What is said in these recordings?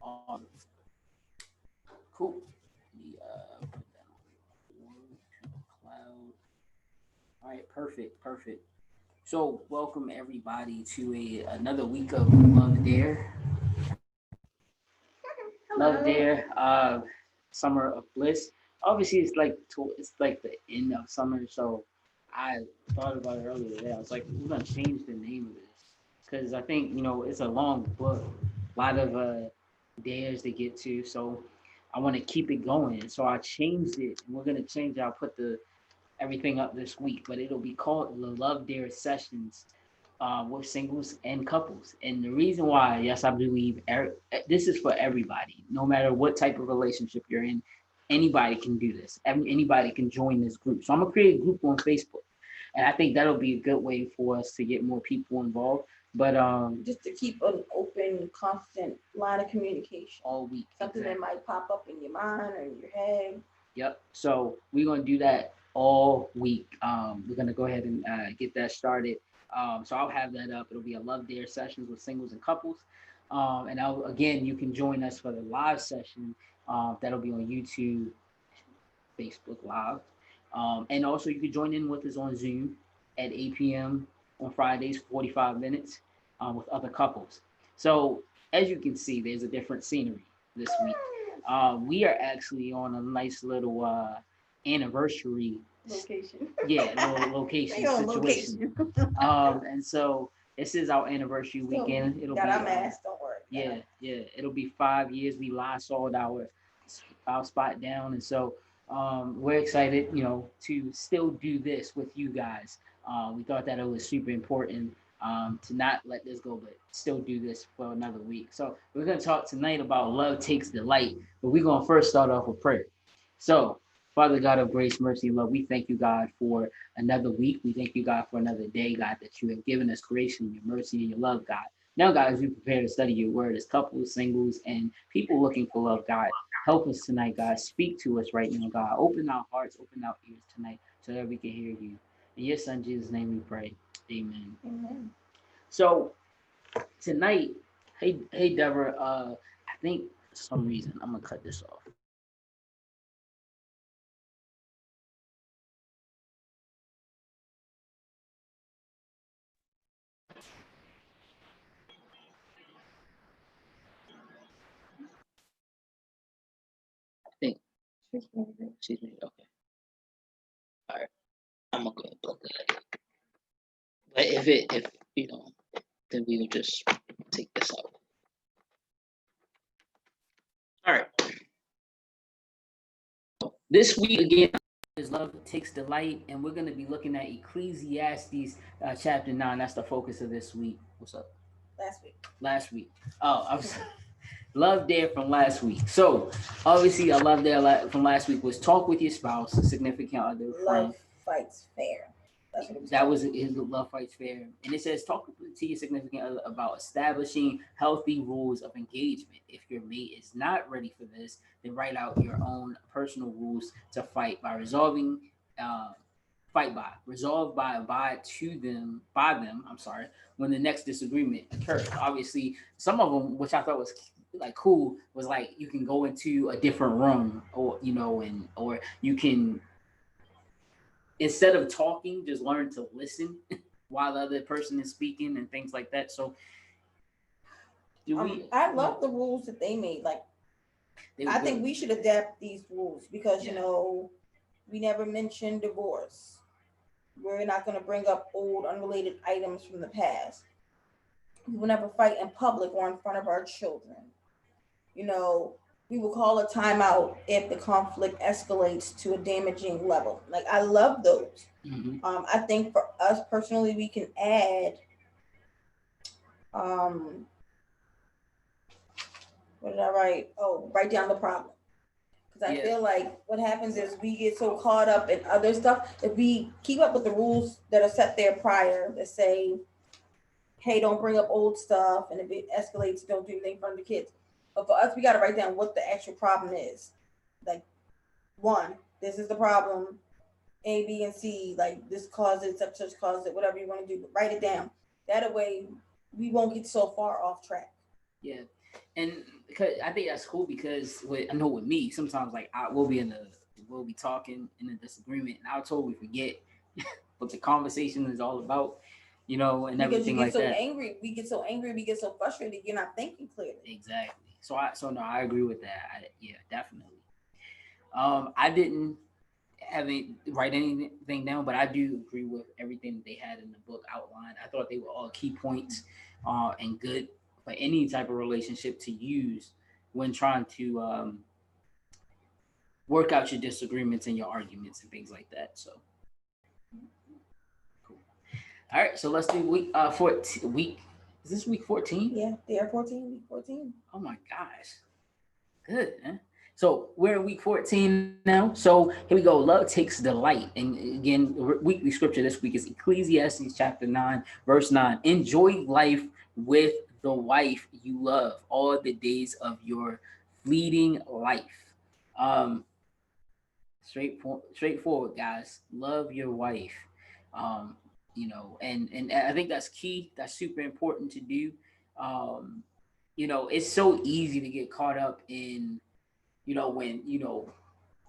Um, cool. Let me put that on cloud. All right, perfect, perfect. So, welcome everybody to another week of Love Dare. Love Hello. Dare, Summer of Bliss. Obviously, it's like the end of summer, so I thought about it earlier today. I was like, we're gonna change the name of this because I think it's a long book, a lot of dares to get to, so I want to keep it going. So I changed it, and we're gonna change. I'll put the everything up this week, but it'll be called the Love Dare Sessions with singles and couples. And the reason why, yes, I believe this is for everybody, no matter what type of relationship you're in. Anybody can do this. Anybody can join this group. So I'm gonna create a group on Facebook, and I think that'll be a good way for us to get more people involved. But Just to keep an open, constant line of communication. all week, Something exactly. that might pop up in your mind or in your head. Yep. So we're gonna do that all week. We're gonna go ahead and get that started. So I'll have that up. It'll be a Love Dare sessions with singles and couples. And again, you can join us for the live session. That'll be on YouTube, Facebook Live. And also, you can join in with us on Zoom at 8 p.m. on Fridays, 45 minutes with other couples. So, as you can see, there's a different scenery this week. We are actually on a nice little anniversary, Location. yeah, little location They on situation. location. And so this is our anniversary So weekend. It'll got be our mask, don't worry. yeah, it'll be 5 years. We last sold our spot down, and so we're excited, to still do this with you guys. We thought that it was super important to not let this go, but still do this for another week. So we're gonna talk tonight about love takes delight, but we're gonna first start off with prayer. So, Father God of grace, mercy, love, we thank you, God, for another week. We thank you, God, for another day, God, that you have given us grace and your mercy and your love, God. Now, God, as we prepare to study your word as couples, singles, and people looking for love, God, help us tonight, God. Speak to us right now, God. Open our hearts, open our ears tonight so that we can hear you. In your son Jesus' name we pray. Amen. Amen. So tonight, hey Deborah, I think for some reason I'm gonna cut this off. I think she's me. Okay. All right. I'm gonna go ahead and plug that. But if then we will just take this out. All right. This week again is love takes delight, and we're gonna be looking at Ecclesiastes chapter 9. That's the focus of this week. What's up? Last week. Last week. Oh, I was love there from last week. So obviously, I love there from last week was talk with your spouse, a significant other, friend. Love fights fair. That's what it was That talking was his love fights fair, and it says talk to your significant other about establishing healthy rules of engagement. If your mate is not ready for this, then write out your own personal rules to fight by resolving. Uh, Fight by resolve by abide to them by them. I'm sorry, when the next disagreement occurs. Obviously, some of them, which I thought was like cool, was like you can go into a different room, or or you can, instead of talking, just learn to listen while the other person is speaking and things like that. So do we? I love the rules that they made. Like, They were I think good. we should adapt these rules because Yeah. we never mentioned divorce. We're not going to bring up old unrelated items from the past. We will never fight in public or in front of our children. You know, we will call a timeout if the conflict escalates to a damaging level. Like, I love those. Hmm. I think for us personally, we can add, um, what did I write? Oh, write down the problem. Because I Yeah. feel like what happens is we get so caught up in other stuff. If we keep up with the rules that are set there prior that say, hey, don't bring up old stuff, and if it escalates, don't do anything in front of the kids. But for us, we got to write down what the actual problem is. Like, one, this is the problem. A, B, and C. Like, this causes such causes it. Whatever you want to do, but write it down. That way, we won't get so far off track. Yeah. And because I think that's cool because I know with me, sometimes like we'll be talking in a disagreement and I'll totally forget what the conversation is all about, and Because you everything get like so that. angry, we get so angry, we get so frustrated, you're not thinking clearly. Exactly. So no, I agree with that. Yeah, definitely. I didn't write anything down, but I do agree with everything that they had in the book outlined. I thought they were all key points, and good for any type of relationship to use when trying to work out your disagreements and your arguments and things like that. So cool. All right, so let's do week 14. Week is this week 14? Yeah, they are 14, week 14. Oh my gosh, good. Man. So we're in week 14 now. So here we go. Love takes delight. And again, the weekly scripture this week is Ecclesiastes chapter 9, verse 9. Enjoy life with the wife you love all the days of your fleeting life. Um, straightforward, guys. Love your wife. Um, and I think that's key. That's super important to do. Um, it's so easy to get caught up in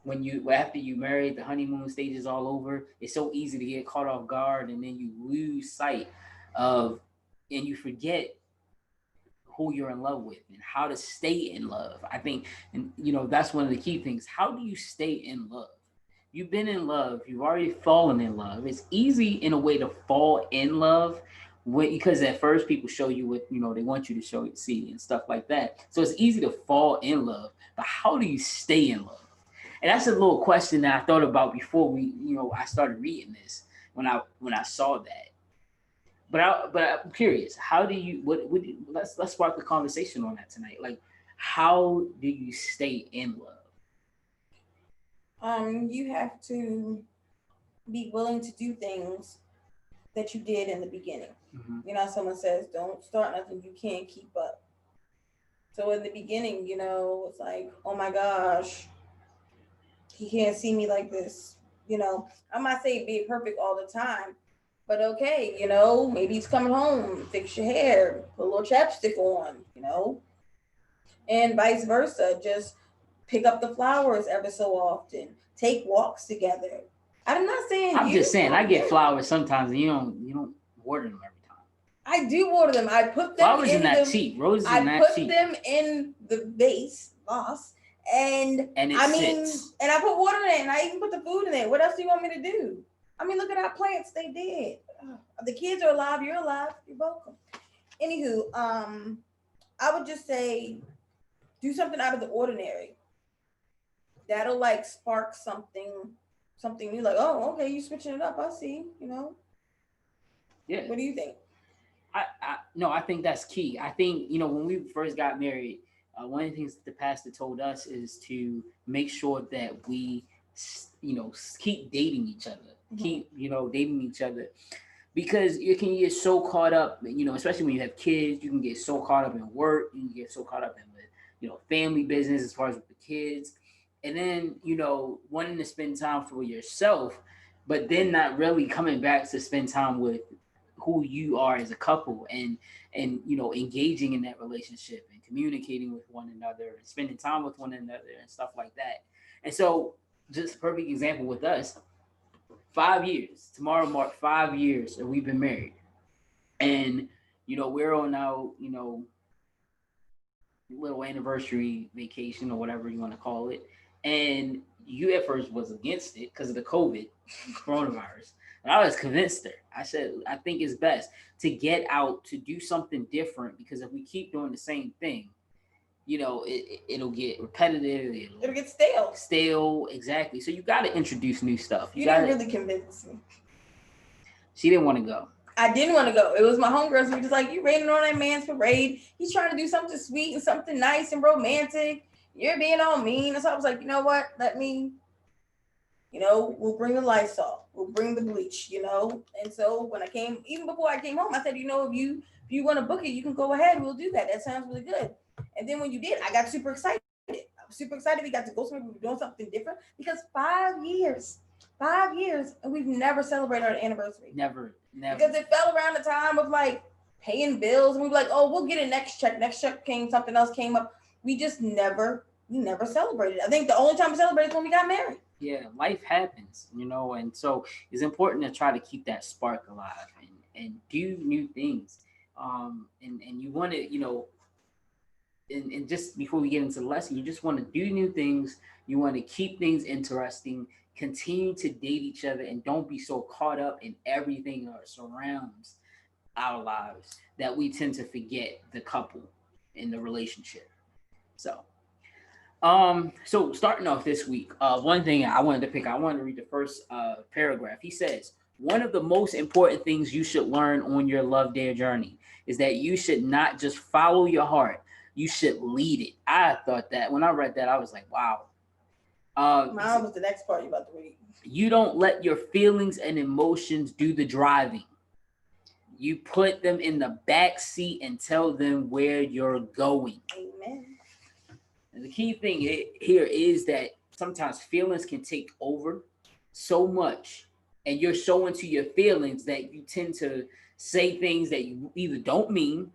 when you after you married, the honeymoon stage is all over. It's so easy to get caught off guard, and then you lose sight of, and you forget who you're in love with and how to stay in love. I think, and that's one of the key things. How do you stay in love? You've been in love. You've already fallen in love. It's easy in a way to fall in love because at first people show you what they want you to see and stuff like that. So it's easy to fall in love, but how do you stay in love? And that's a little question that I thought about before I started reading this when I saw that. But I'm curious, how do you let's spark a conversation on that tonight. Like, how do you stay in love? You have to be willing to do things that you did in the beginning. Mm-hmm. Someone says, don't start nothing you can't keep up. So in the beginning, it's like, oh my gosh, he can't see me like this. I'm not saying be perfect all the time, but okay, maybe he's coming home, fix your hair, put a little chapstick on, and vice versa. Just pick up the flowers ever so often, take walks together. I'm not saying I'm just saying I get flowers sometimes, and you don't water them every time. I do water them. I put them flowers in that cheap. Roses in that cheap. I put them in the vase, and it sits. And I put water in it, and I even put the food in it. What else do you want me to do? I mean, look at our plants. They did. The kids are alive. You're alive. You're welcome. Anywho, I would just say do something out of the ordinary. That'll like spark something new. Like, oh, okay, you switching it up. I see. Yeah. What do you think? I think that's key. I think when we first got married, one of the things the pastor told us is to make sure that we keep dating each other, keep dating each other, because you can get so caught up, especially when you have kids. You can get so caught up in work, you can get so caught up in family business as far as with the kids, and then wanting to spend time for yourself, but then not really coming back to spend time with who you are as a couple, and engaging in that relationship and communicating with one another and spending time with one another and stuff like that. And so, just a perfect example with us, 5 years tomorrow mark 5 years that we've been married, and we're on our little anniversary vacation or whatever you want to call it. And you at first was against it because of the coronavirus. And I was convinced her. I said, I think it's best to get out, to do something different, because if we keep doing the same thing, it'll get repetitive. It'll get stale. Stale, exactly. So you got to introduce new stuff. You didn't really convince me. She didn't want to go. I didn't want to go. It was my homegirls who were just like, you raining on that man's parade. He's trying to do something sweet and something nice and romantic. You're being all mean. And so I was like, you know what? Let me, we'll bring the Lysol. We'll bring the bleach, And so when even before I came home, I said, if you want to book it, you can go ahead. We'll do that. That sounds really good. And then when you did, I got super excited. I was super excited. We got to go somewhere. We were doing something different because 5 years, and we've never celebrated our anniversary. Never. Because it fell around the time of like paying bills, and we were like, oh, we'll get it next check. Next check came, something else came up. We never celebrated. I think the only time we celebrated is when we got married. Yeah, life happens, and so it's important to try to keep that spark alive and do new things. And you want to, and just before we get into the lesson, you just want to do new things. You want to keep things interesting, continue to date each other, and don't be so caught up in everything that surrounds our lives that we tend to forget the couple in the relationship. So, so starting off this week, one thing I wanted to pick, I wanted to read the first paragraph. He says, one of the most important things you should learn on your love dare journey is that you should not just follow your heart, you should lead it. I thought that when I read that, I was like, wow. Mine was the next part you about to read. You don't let your feelings and emotions do the driving. You put them in the back seat and tell them where you're going. Amen. And the key thing here is that sometimes feelings can take over so much, and you're so into your feelings that you tend to say things that you either don't mean.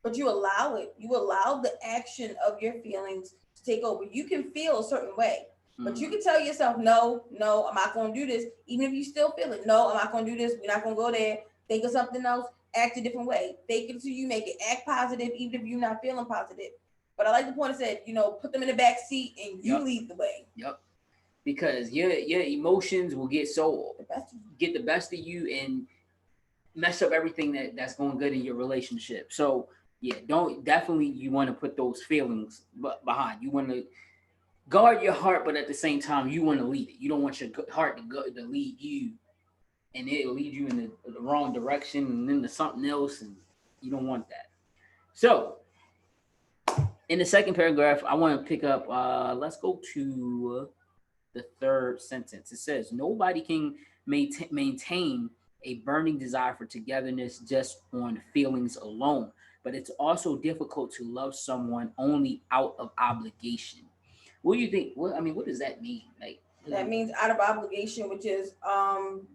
But you allow it. You allow the action of your feelings to take over. You can feel a certain way, but you can tell yourself, no, I'm not going to do this. Even if you still feel it. No, I'm not going to do this. We're not going to go there. Think of something else. Act a different way. Fake it until you make it. Act positive, even if you're not feeling positive. But I like the point it said, put them in the back seat and you lead the way. Yep. Because your emotions will get the best of you and mess up everything that's going good in your relationship. So yeah, you want to put those feelings behind. You want to guard your heart, but at the same time, you want to lead it. You don't want your heart to lead you, and it'll lead you in the wrong direction and then to something else, and you don't want that. So in the second paragraph, I want to pick up, let's go to the third sentence. It says, nobody can maintain a burning desire for togetherness just on feelings alone, but it's also difficult to love someone only out of obligation. What do you think? What does that mean? That means out of obligation, which is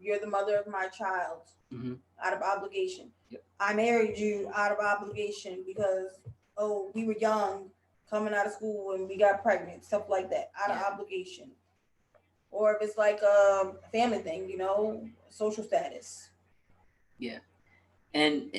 you're the mother of my child. Mm-hmm. Out of obligation. Yep. I married you out of obligation because we were young, coming out of school, and we got pregnant, stuff like that, out of obligation. Or if it's like a family thing, social status. Yeah, and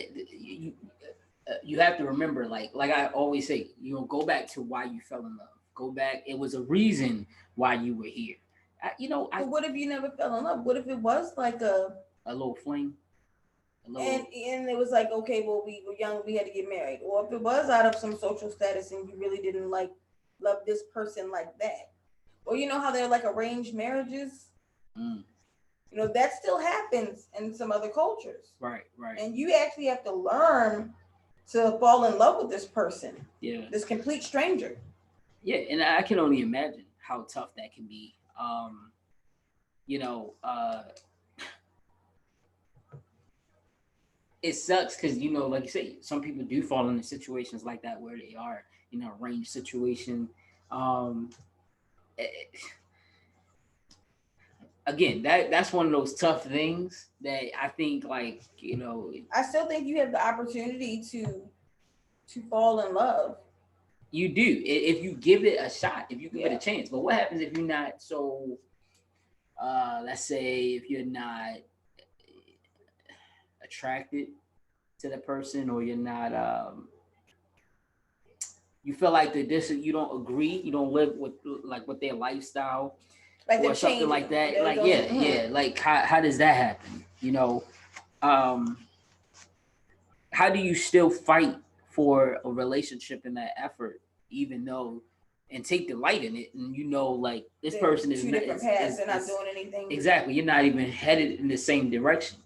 you have to remember, like I always say, go back to why you fell in love. Go back. It was a reason why you were here. But what if you never fell in love? What if it was like a little fling? And it was like, okay, well, we were young, we had to get married. Or if it was out of some social status and you really didn't love this person like that. Or how they're like arranged marriages? That still happens in some other cultures. Right. And you actually have to learn to fall in love with this person. Yeah. This complete stranger. Yeah, and I can only imagine how tough that can be. It sucks because, like you say, some people do fall into situations like that where they are in an arranged situation. Again, that's one of those tough things that I think, I still think you have the opportunity to fall in love. You do, if you give it a shot, if you give it a chance. But what happens if you're not so, let's say if you're not attracted to the person, or you're not, you feel like you don't agree, you don't live with with their lifestyle, or something like that. Like how does that happen? How do you still fight for a relationship in that effort, even though, and take delight in it, and this person is two different paths, they're not doing anything. Exactly, you're not even headed in the same direction.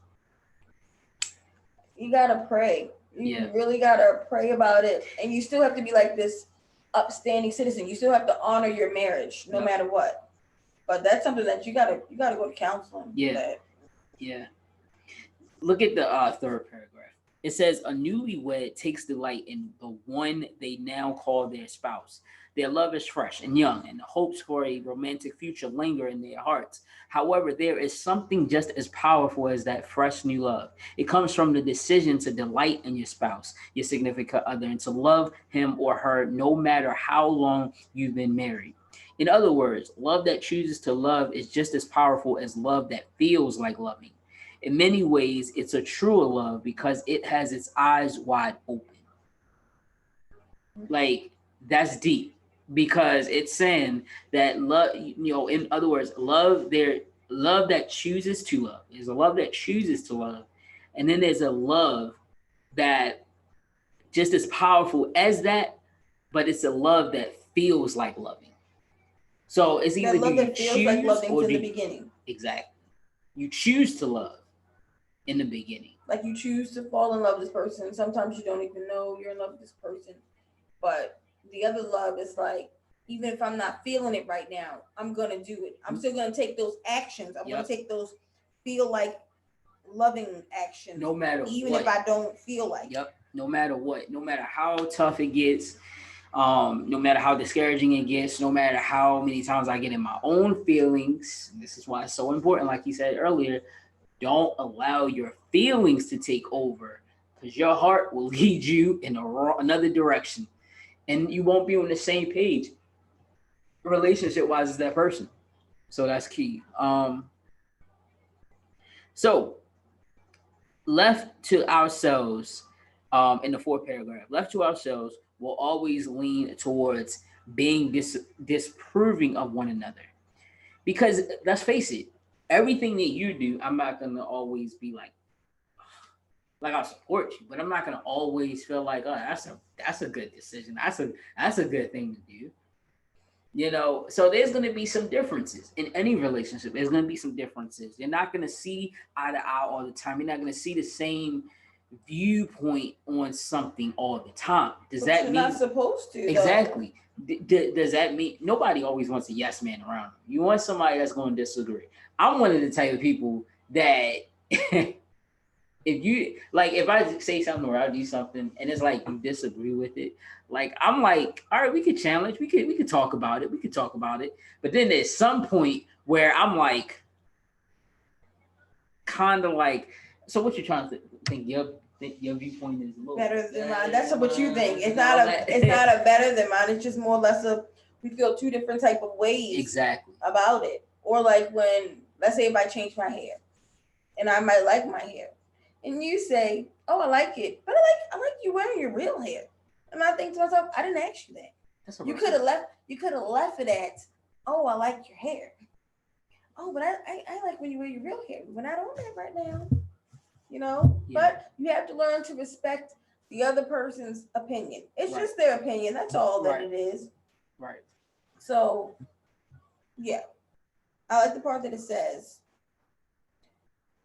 You gotta pray. You really gotta pray about it, and you still have to be like this upstanding citizen. You still have to honor your marriage, no matter what. But that's something that you gotta go to counseling. Yeah. Look at the third paragraph. It says a newlywed takes delight in the one they now call their spouse. Their love is fresh and young, and the hopes for a romantic future linger in their hearts. However, there is something just as powerful as that fresh new love. It comes from the decision to delight in your spouse, your significant other, and to love him or her no matter how long you've been married. In other words, love that chooses to love is just as powerful as love that feels like loving. In many ways, it's a truer love because it has its eyes wide open. Like, that's deep because it's saying that love, in other words, love that chooses to love. There's a love that chooses to love. And then there's a love that just as powerful as that, but it's a love that feels like loving. So it's either That love that feels like loving in the beginning. Exactly. You choose to love in the beginning. Like you choose to fall in love with this person. Sometimes you don't even know you're in love with this person. But the other love is like, even if I'm not feeling it right now, I'm gonna do it. I'm still gonna take those actions. I'm gonna take those feel like loving actions. No matter even what. If I don't feel like Yep. No matter what. No matter how tough it gets. No matter how discouraging it gets, no matter how many times I get in my own feelings, this is why it's so important, like you said earlier, don't allow your feelings to take over because your heart will lead you in another direction and you won't be on the same page relationship wise as that person. So that's key. So left to ourselves, in the fourth paragraph, left to ourselves, will always lean towards being disproving of one another. Because let's face it, everything that you do, I'm not gonna always be like I'll support you, but I'm not gonna always feel like, oh, that's a good decision. That's a good thing to do. So there's going to be some differences in any relationship. There's going to be some differences. You're not going to see eye to eye all the time. You're not going to see the same viewpoint on something all the time. Does that mean you're not supposed to? Exactly. Does that mean nobody always wants a yes man around you? You want somebody that's going to disagree. I'm one of the type of people that if I say something or I do something and it's like you disagree with it, like I'm like, all right, we could challenge, we could talk about it. But then there's some point where I'm like, kind of like, so what you're trying to think? Your viewpoint is a little better than mine. That's what you think. It's not a better than mine. It's just more or less we feel two different type of ways exactly about it. Or like when, let's say if I change my hair, and I might like my hair, and you say, "Oh, I like it," but I like you wearing your real hair, and I think to myself, I didn't ask you that. You could have left it at, "Oh, I like your hair." Oh, but I like when you wear your real hair. We're not on that right now. Yeah. But you have to learn to respect the other person's opinion. It's just their opinion. That's all that it is. Right. So, yeah. I like the part that it says,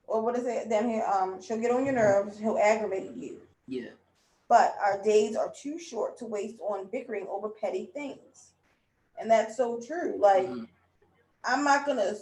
or what is it down here? She'll get on your nerves. He'll aggravate you. Yeah. But our days are too short to waste on bickering over petty things. And that's so true. Like, I'm not going to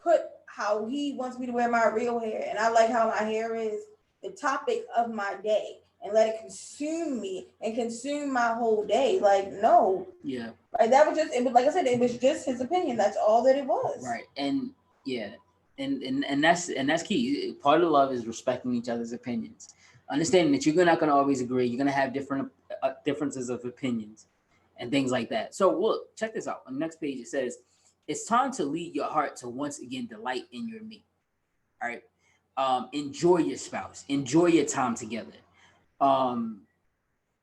put how he wants me to wear my real hair and I like how my hair is the topic of my day and let it consume me and consume my whole day. Like, no. Yeah. Like that was just, it was, like I said, it was just his opinion. That's all that it was. Right. And yeah. And that's key. Part of love is respecting each other's opinions. Understanding that you're not going to always agree. You're going to have different differences of opinions and things like that. So look, check this out. On the next page, it says, it's time to lead your heart to once again delight in your mate. All right. Enjoy your spouse. Enjoy your time together.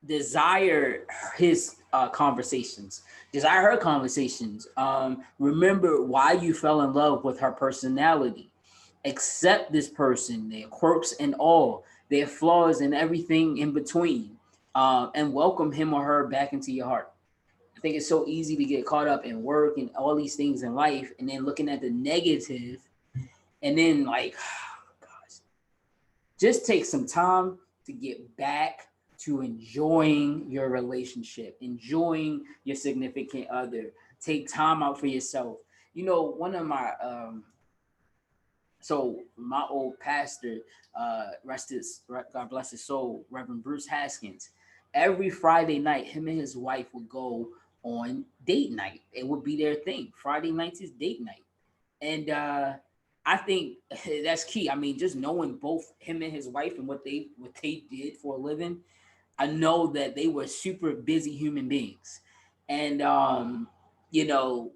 Desire his conversations. Desire her conversations. Remember why you fell in love with her personality. Accept this person, their quirks and all, their flaws and everything in between. And welcome him or her back into your heart. I think it's so easy to get caught up in work and all these things in life and then looking at the negative and then like, oh gosh, just take some time to get back to enjoying your relationship, enjoying your significant other. Take time out for yourself. One of my So my old pastor, God bless his soul, Reverend Bruce Haskins, every Friday night, him and his wife would go on date night. It would be their thing. Friday nights is date night. And I think that's key. I mean, just knowing both him and his wife and what they did for a living, I know that they were super busy human beings. And you know,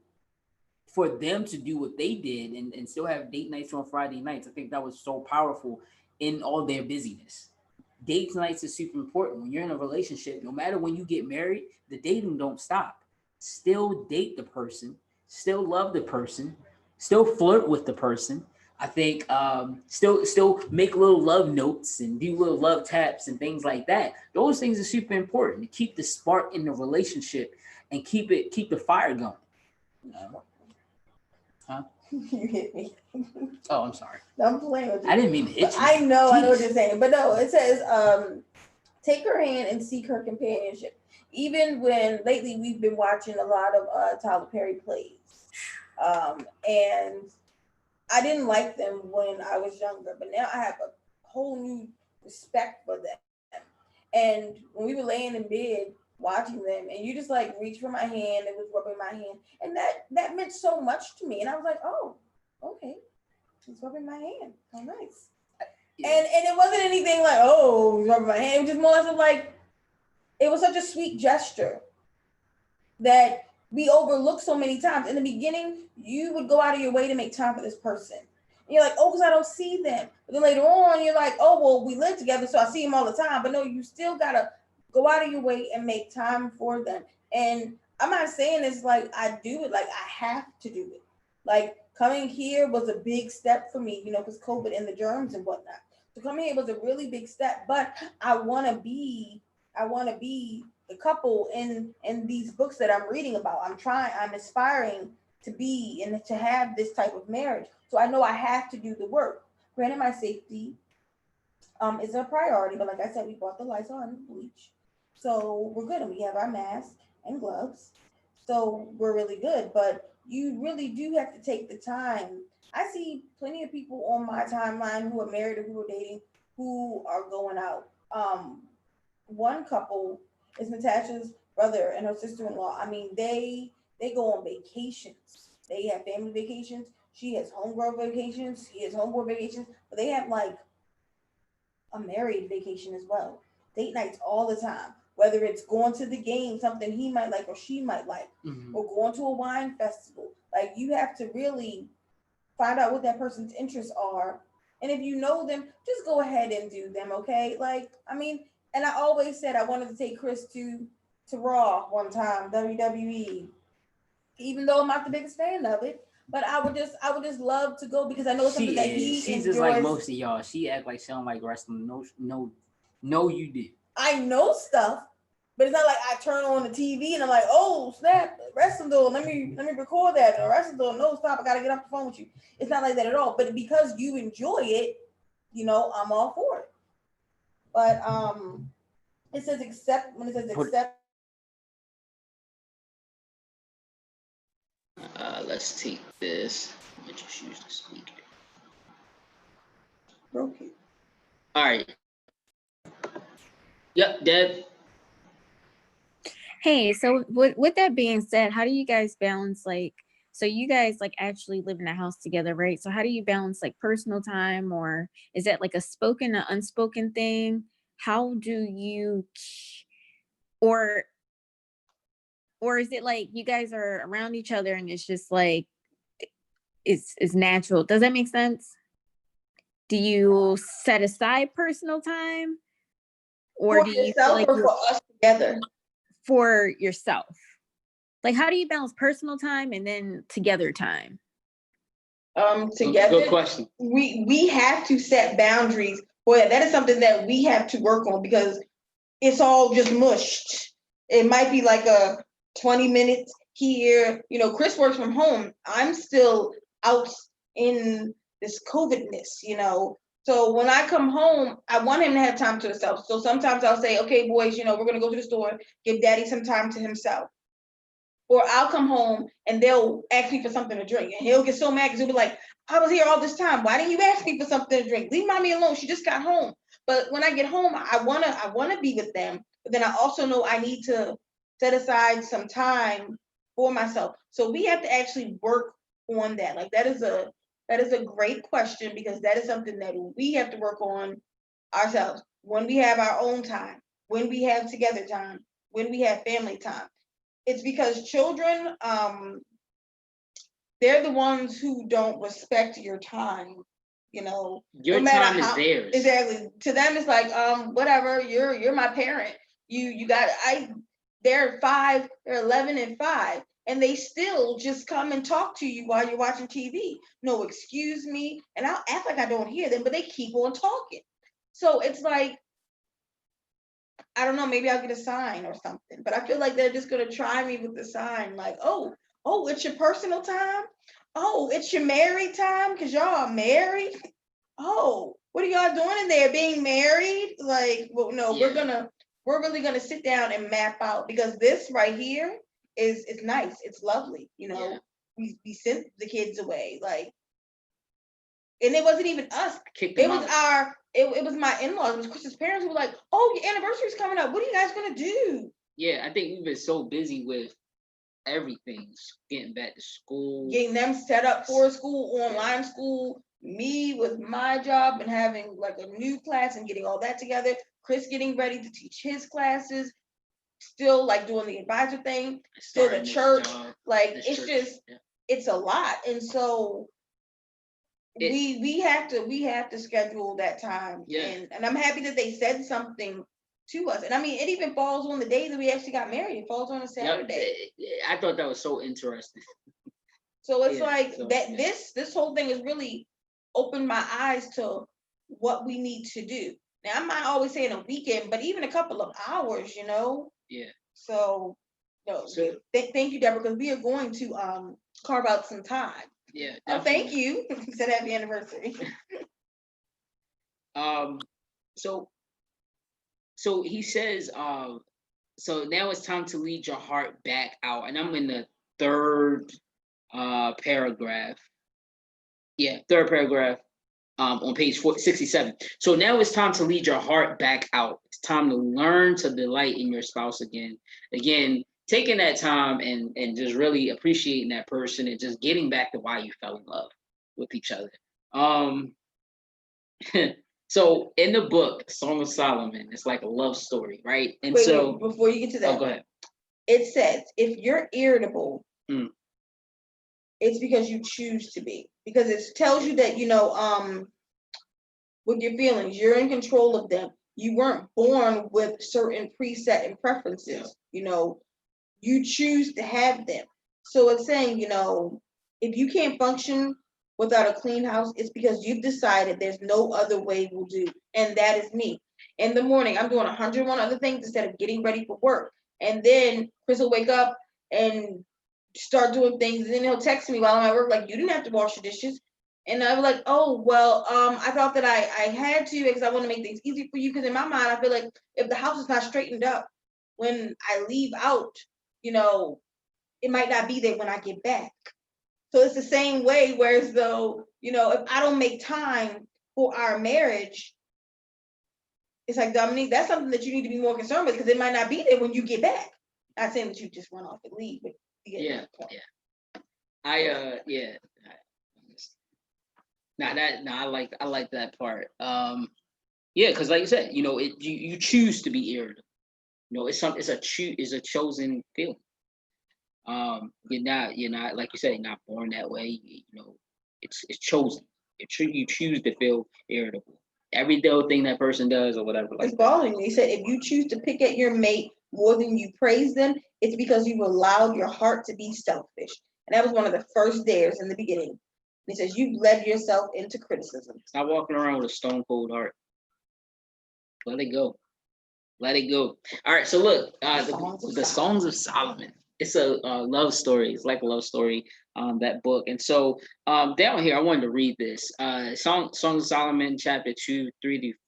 for them to do what they did and still have date nights on Friday nights, I think that was so powerful in all their busyness. Date nights is super important. When you're in a relationship, no matter when you get married, the dating don't stop. Still date the person, still love the person, still flirt with the person. I think still make little love notes and do little love taps and things like that. Those things are super important to keep the spark in the relationship and keep the fire going. Huh? You hit me. Oh, I'm sorry. I'm playing with you. I didn't mean to hit you. I know what you're saying. But no, it says, take her hand and seek her companionship. Even when lately we've been watching a lot of Tyler Perry plays. And I didn't like them when I was younger, but now I have a whole new respect for them. And when we were laying in bed watching them, and you just like reach for my hand and was rubbing my hand, and that meant so much to me. And I was like, oh, okay, he's rubbing my hand. Oh, nice. Yeah. And it wasn't anything like, oh, he's rubbing my hand. It was just more of like, it was such a sweet gesture that we overlook so many times. In the beginning, you would go out of your way to make time for this person. And you're like, oh, because I don't see them. But then later on, you're like, oh, well, we live together, so I see them all the time. But no, you still got to go out of your way and make time for them. And I'm not saying it's like I do it, like I have to do it. Like coming here was a big step for me, because COVID and the germs and whatnot. So coming here was a really big step, but I want to be the couple in these books that I'm reading about. I'm aspiring to be and to have this type of marriage. So I know I have to do the work. Granted, my safety is a priority, but like I said, we bought the Lysol and the bleach. So we're good, and we have our masks and gloves. So we're really good, but you really do have to take the time. I see plenty of people on my timeline who are married or who are dating who are going out. One couple is Natasha's brother and her sister-in-law. I mean, they go on vacations. They have family vacations. She has homegirl vacations. He has homeboy vacations. But they have like a married vacation as well. Date nights all the time. Whether it's going to the game, something he might like or she might like, or going to a wine festival. Like you have to really find out what that person's interests are. And if you know them, just go ahead and do them, okay? Like, I mean, and I always said I wanted to take Chris to Raw one time, WWE. Even though I'm not the biggest fan of it, but I would just love to go because I know something that he She's enjoys. Just like most of y'all. She act like she don't like wrestling. No, you did. I know stuff, but it's not like I turn on the TV and I'm like, oh snap, wrestling duel. Let me record that. Or wrestling duel. No, stop. I gotta get off the phone with you. It's not like that at all. But because you enjoy it, I'm all for it. But it says accept when it says accept. Let's take this. Let me just use the speaker. Okay. All right. Yep, Deb. Hey, so with that being said, how do you guys balance so you guys actually live in a house together, right? So how do you balance personal time, or is that like a spoken or unspoken thing? How do you, or is it like you guys are around each other and it's just like it's natural? Does that make sense? Do you set aside personal time, or do you feel like for us together? For yourself? Like, how do you balance personal time and then together time? Together. Good question. We have to set boundaries for that. That is something that we have to work on because it's all just mushed. It might be like a 20 minutes here. Chris works from home. I'm still out in this COVIDness, So when I come home, I want him to have time to himself. So sometimes I'll say, okay, boys, we're going to go to the store, give daddy some time to himself. Or I'll come home and they'll ask me for something to drink. And he'll get so mad because he'll be like, I was here all this time. Why didn't you ask me for something to drink? Leave mommy alone. She just got home. But when I get home, I wanna be with them. But then I also know I need to set aside some time for myself. So we have to actually work on that. Like that is a great question, because that is something that we have to work on ourselves. When we have our own time, when we have together time, when we have family time. It's because children, they're the ones who don't respect your time, you know. Your No matter time is how, theirs. exactly. To them, it's like, whatever, you're my parent. You got they're 5, they're 11 and 5, and they still just come and talk to you while you're watching TV. No, excuse me, and I'll act like I don't hear them, but they keep on talking. So it's like, I don't know, maybe I'll get a sign or something, but I feel like they're just gonna try me with the sign, like, oh, it's your personal time. Oh, it's your married time because y'all are married. Oh, what are y'all doing in there? Being married? Like, well, no, Yeah. we're really gonna sit down and map out, because this right here is it's nice, it's lovely, you know. Yeah. We sent the kids away, like, and it wasn't even us. Kick It them was out. it was my in-laws, it was Chris's parents, who were like, oh, your anniversary's coming up. What are you guys gonna do? Yeah, I think we've been so busy with everything, getting back to school. Getting them set up for school, online school, me with my job and having like a new class and getting all that together, Chris getting ready to teach his classes, still like doing the advisor thing, still the Starting this church, job, like this it's church. just, Yeah. it's a lot. And so It- we have to schedule that time. Yeah. And I'm happy that they said something to us. And I mean, it even falls on the day that we actually got married. It falls on a Saturday. I thought that was so interesting. So it's Yeah, like so, that. yeah. This whole thing has really opened my eyes to what we need to do. Now I'm not always saying a weekend, but even a couple of hours, you know. Yeah. So no, So- thank you, Deborah, because we are going to carve out some time. Yeah. Oh, thank definitely. you. Said happy anniversary. So he says, so now it's time to lead your heart back out. And I'm in the third paragraph. Yeah, third paragraph on page 67. So now it's time to lead your heart back out. It's time to learn to delight in your spouse again. Again, taking that time and just really appreciating that person and just getting back to why you fell in love with each other. So in the book, Song of Solomon, it's like a love story, right? And wait, so before you get to that, go ahead. it says if you're irritable, Mm. it's because you choose to be. Because it tells you that, you know, with your feelings, you're in control of them. You weren't born with certain preset and preferences. Yeah. You know, you choose to have them. So it's saying, you know, if you can't function without a clean house, it's because you've decided there's no other way will do. And that is me. In the morning, I'm doing 101 other things instead of getting ready for work. And then Chris will wake up and start doing things. And then he'll text me while I'm at work, like, you didn't have to wash the dishes. And I'm like, oh, well, I thought that I had to, because I want to make things easy for you. Because in my mind, I feel like if the house is not straightened up when I leave out, you know, it might not be there when I get back. So it's the same way, whereas though, you know, if I don't make time for our marriage, it's like, Dominique, that's something that you need to be more concerned with, because it might not be there when you get back. Not saying that you just run off and leave, but Yeah. I like that part. Yeah, because like you said, you know, you choose to be irritable. You know, it's a chosen feeling. You're not like you said, you're not born that way. You know, it's chosen. You choose to feel irritable. Every little thing that person does or whatever. It's bothering me. He said, if you choose to pick at your mate more than you praise them, it's because you've allowed your heart to be selfish. And that was one of the first dares in the beginning. He says, you've led yourself into criticism. Stop walking around with a stone cold heart. Let it go. Let it go. All right. So look, the Songs of Solomon. It's a love story. It's like a love story. That book. And so down here, I wanted to read this. Songs of Solomon, chapter 2,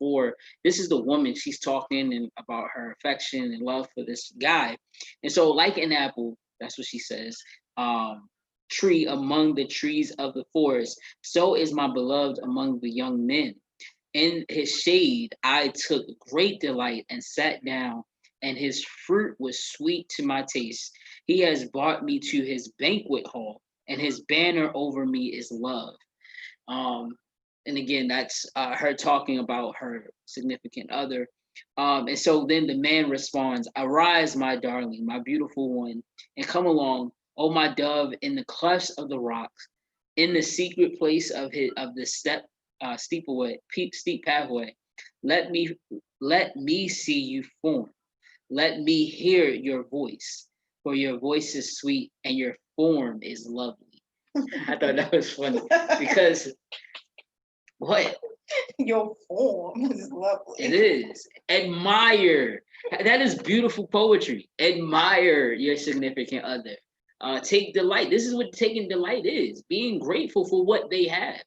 3-4. This is the woman. She's talking about her affection and love for this guy. And so, like an apple, that's what she says. tree among the trees of the forest, so is my beloved among the young men. In his shade I took great delight and sat down, and his fruit was sweet to my taste. He has brought me to his banquet hall, and his banner over me is love. Um, and again, that's her talking about her significant other. And so then the man responds, "Arise, my darling, my beautiful one, and come along, oh my dove, in the clefts of the rocks, in the secret place of the steep pathway. Let me let me see you form. Let me hear your voice, for your voice is sweet and your form is lovely." I thought that was funny because what Your form is lovely. it is. Admire. That is beautiful poetry. Admire your significant other. Take delight. This is what taking delight is. Being grateful for what they have.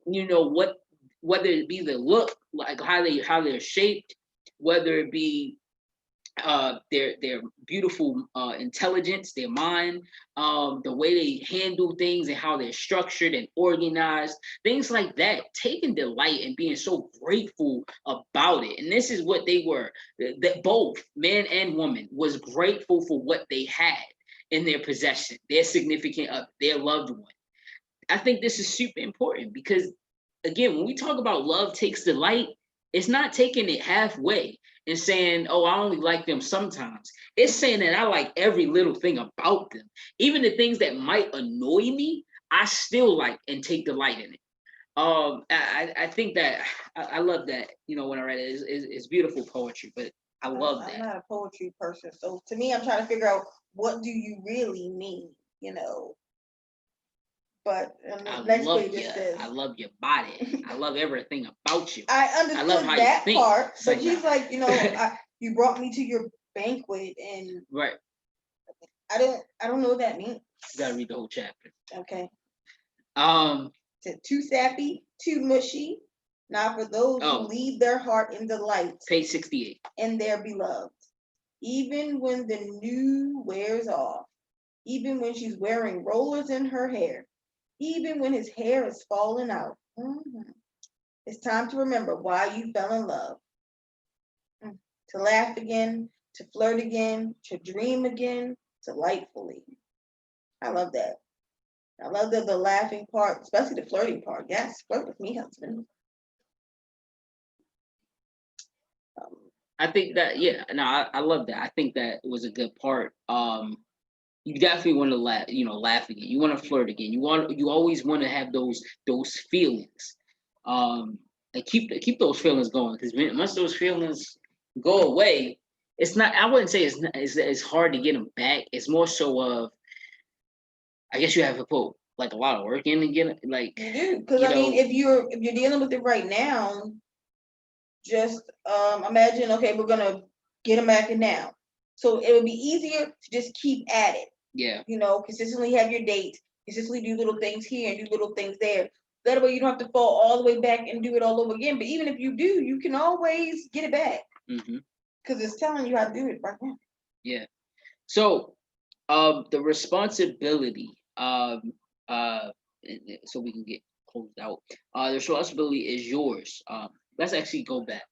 You know what, whether it be the look, like how they're shaped, whether it be their beautiful intelligence, their mind, the way they handle things and how they're structured and organized, things like that. Taking delight and being so grateful about it. And this is what they were. That both man and woman was grateful for what they had in their possession, their significant other, their loved one. I think this is super important because, again, when we talk about love takes delight, it's not taking it halfway and saying, "Oh, I only like them sometimes." It's saying that I like every little thing about them, even the things that might annoy me. I still like and take delight in it. I think that I love that. You know, when I read it, it's beautiful poetry, but I love I'm that. not a poetry person, so to me, I'm trying to figure out what do you really mean, you know. But I the next love page you. it says, I love your body. I love everything about you. I I love understood how you that think. part, It's but like he's that. like, you know, you brought me to your banquet, and Right. I don't know what that means. You gotta read the whole chapter. Okay, Um. too sappy, too mushy. Now for those who Oh, leave their heart in delight page 68. and their beloved, even when the new wears off, even when she's wearing rollers in her hair, even when his hair is falling out. It's time to remember why you fell in love. To laugh again, to flirt again, to dream again, delightfully. I love that. I love the laughing part, especially the flirting part. Yes, flirt with me, husband. Um, I think that, yeah, no, I love that. I think that was a good part. You definitely want to laugh, laugh again. You want to flirt again. You always want to have those feelings. And keep those feelings going, because once those feelings go away, it's not. I wouldn't say it's hard to get them back. It's more so of, I guess you have to put like a lot of work in to get it. Like, you do, because I mean, if you're dealing with it right now, just imagine, okay, we're gonna get them back in now. So it would be easier to just keep at it. yeah, You know, consistently have your dates, consistently do little things here and do little things there. That way you don't have to fall all the way back and do it all over again. But even if you do, you can always get it back because it's telling you how to do it right now. yeah. So, the responsibility, so we can get closed out. The responsibility is yours. Let's actually go back.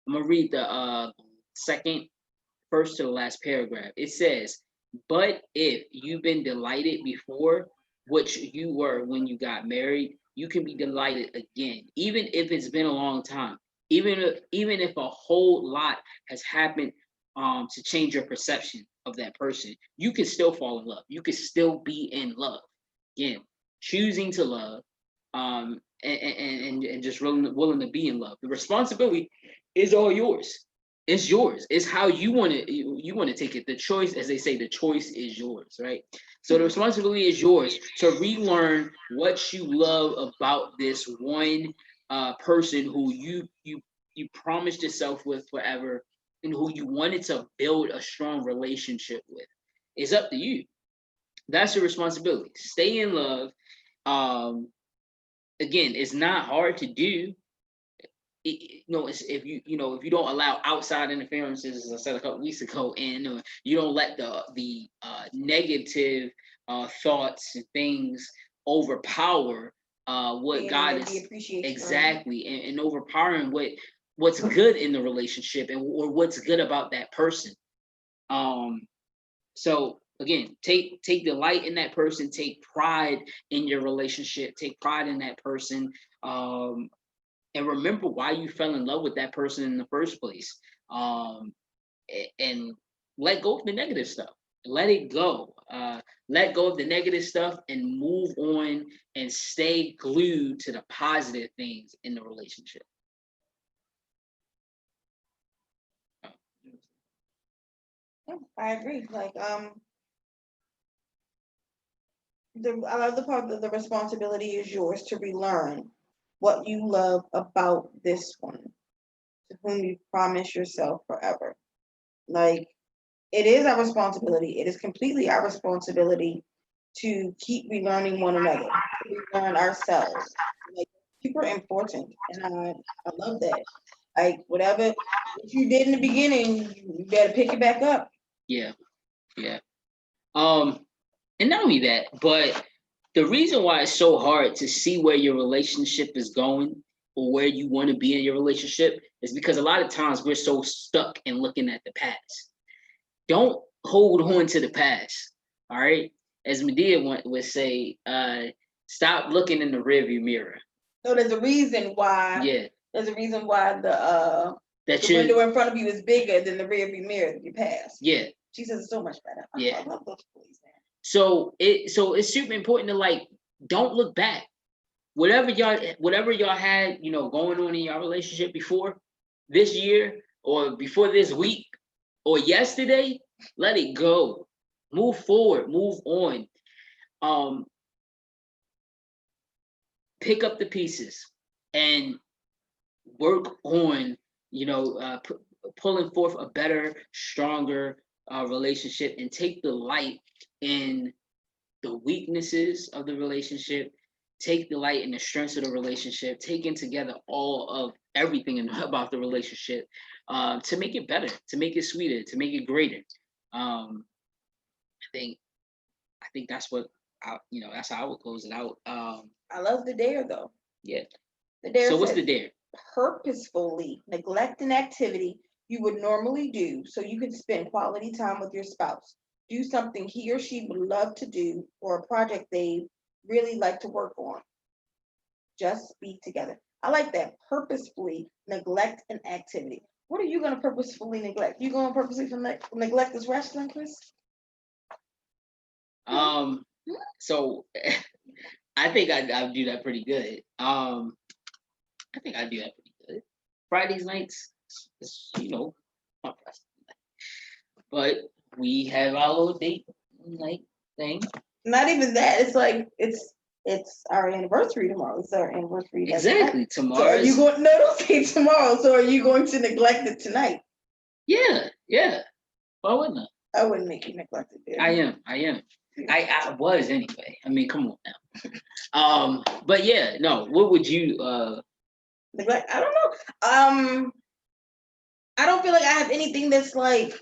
I'm gonna read the second, first to the last paragraph. It says, "But if you've been delighted before, which you were when you got married, you can be delighted again, even if it's been a long time. Even if a whole lot has happened to change your perception of that person, you can still fall in love. You can still be in love. Again, choosing to love, and just willing to be in love. The responsibility is all yours. It's yours. It's how you want to take it. The choice, as they say, the choice is yours, right? So the responsibility is yours to relearn what you love about this one person who you promised yourself with forever, and who you wanted to build a strong relationship with. It's up to you. That's your responsibility. Stay in love. Again, it's not hard to do. if you don't allow outside interferences, as I said a couple weeks ago, and you don't let the negative thoughts and things overpower what God is exactly, and overpowering what's good in the relationship or what's good about that person. So again, take delight in that person, take pride in your relationship, take pride in that person, and remember why you fell in love with that person in the first place. And let go of the negative stuff. Let it go. Let go of the negative stuff and move on and stay glued to the positive things in the relationship. I agree. Like, I love the part that the responsibility is yours to relearn what you love about this one, to whom you promise yourself forever. Like, it is our responsibility. It is completely our responsibility to keep relearning one another, to relearn ourselves. Like, super important, and I love that. Like, whatever you did in the beginning, you better pick it back up. Yeah. And not only that, but the reason why it's so hard to see where your relationship is going or where you want to be in your relationship is because a lot of times we're so stuck in looking at the past. Don't hold on to the past. All right. As Medea would say, stop looking in the rearview mirror. So there's a reason why. Yeah. There's a reason why the window in front of you is bigger than the rearview mirror that you pass. Yeah. She says it's so much better. Yeah. I love those police, man. So it's super important to, like, don't look back. Whatever y'all had, going on in your relationship before this year or before this week or yesterday, let it go. Move forward, move on. Pick up the pieces and work on, pulling forth a better, stronger relationship, and take delight in the weaknesses of the relationship, take delight in the strengths of the relationship, taking together all of everything about the relationship to make it better, to make it sweeter, to make it greater. I think that's what that's how I would close it out. I love the dare though. Yeah. The dare. So what's the dare? Purposefully neglect an activity you would normally do so you can spend quality time with your spouse. Do something he or she would love to do or a project they really like to work on. Just be together. I like that. Purposefully neglect an activity. What are you going to purposefully neglect? You going to purposefully neglect this wrestling, Chris? So I think I'd do that pretty good. Fridays nights, not but we have our little date night thing. Not even that. It's like it's our anniversary tomorrow. It's our anniversary. Exactly. Tomorrow. So are you going? No, don't say tomorrow. So are you going to neglect it tonight? Yeah. Why wouldn't I? I wouldn't make you neglect it. I am. I was anyway. I mean, come on now. But yeah, no. What would you neglect? I don't know. I don't feel like I have anything that's like.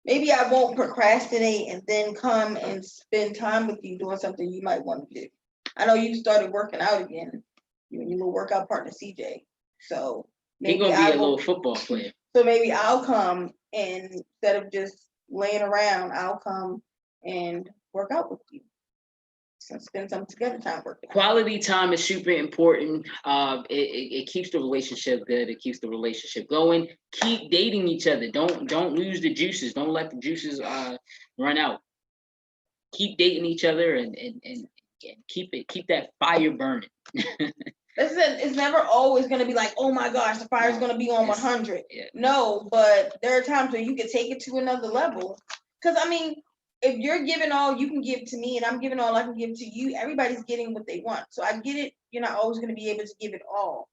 Maybe I won't procrastinate and then come and spend time with you doing something you might want to do. I know you started working out again. You and your little workout partner CJ. So maybe he's gonna be a little football player. So maybe I'll come and instead of just laying around, I'll come and work out with you. So spend some together time working. Quality time is super important. It keeps the relationship good. It keeps the relationship going. Keep dating each other. Don't lose the juices. Don't let the juices run out. Keep dating each other and keep that fire burning. Listen, it's never always going to be like, oh my gosh, the fire's going to be on 100. Yeah. No, but there are times where you can take it to another level. Because I mean, if you're giving all you can give to me and I'm giving all I can give to you, everybody's getting what they want. So I get it. You're not always going to be able to give it all.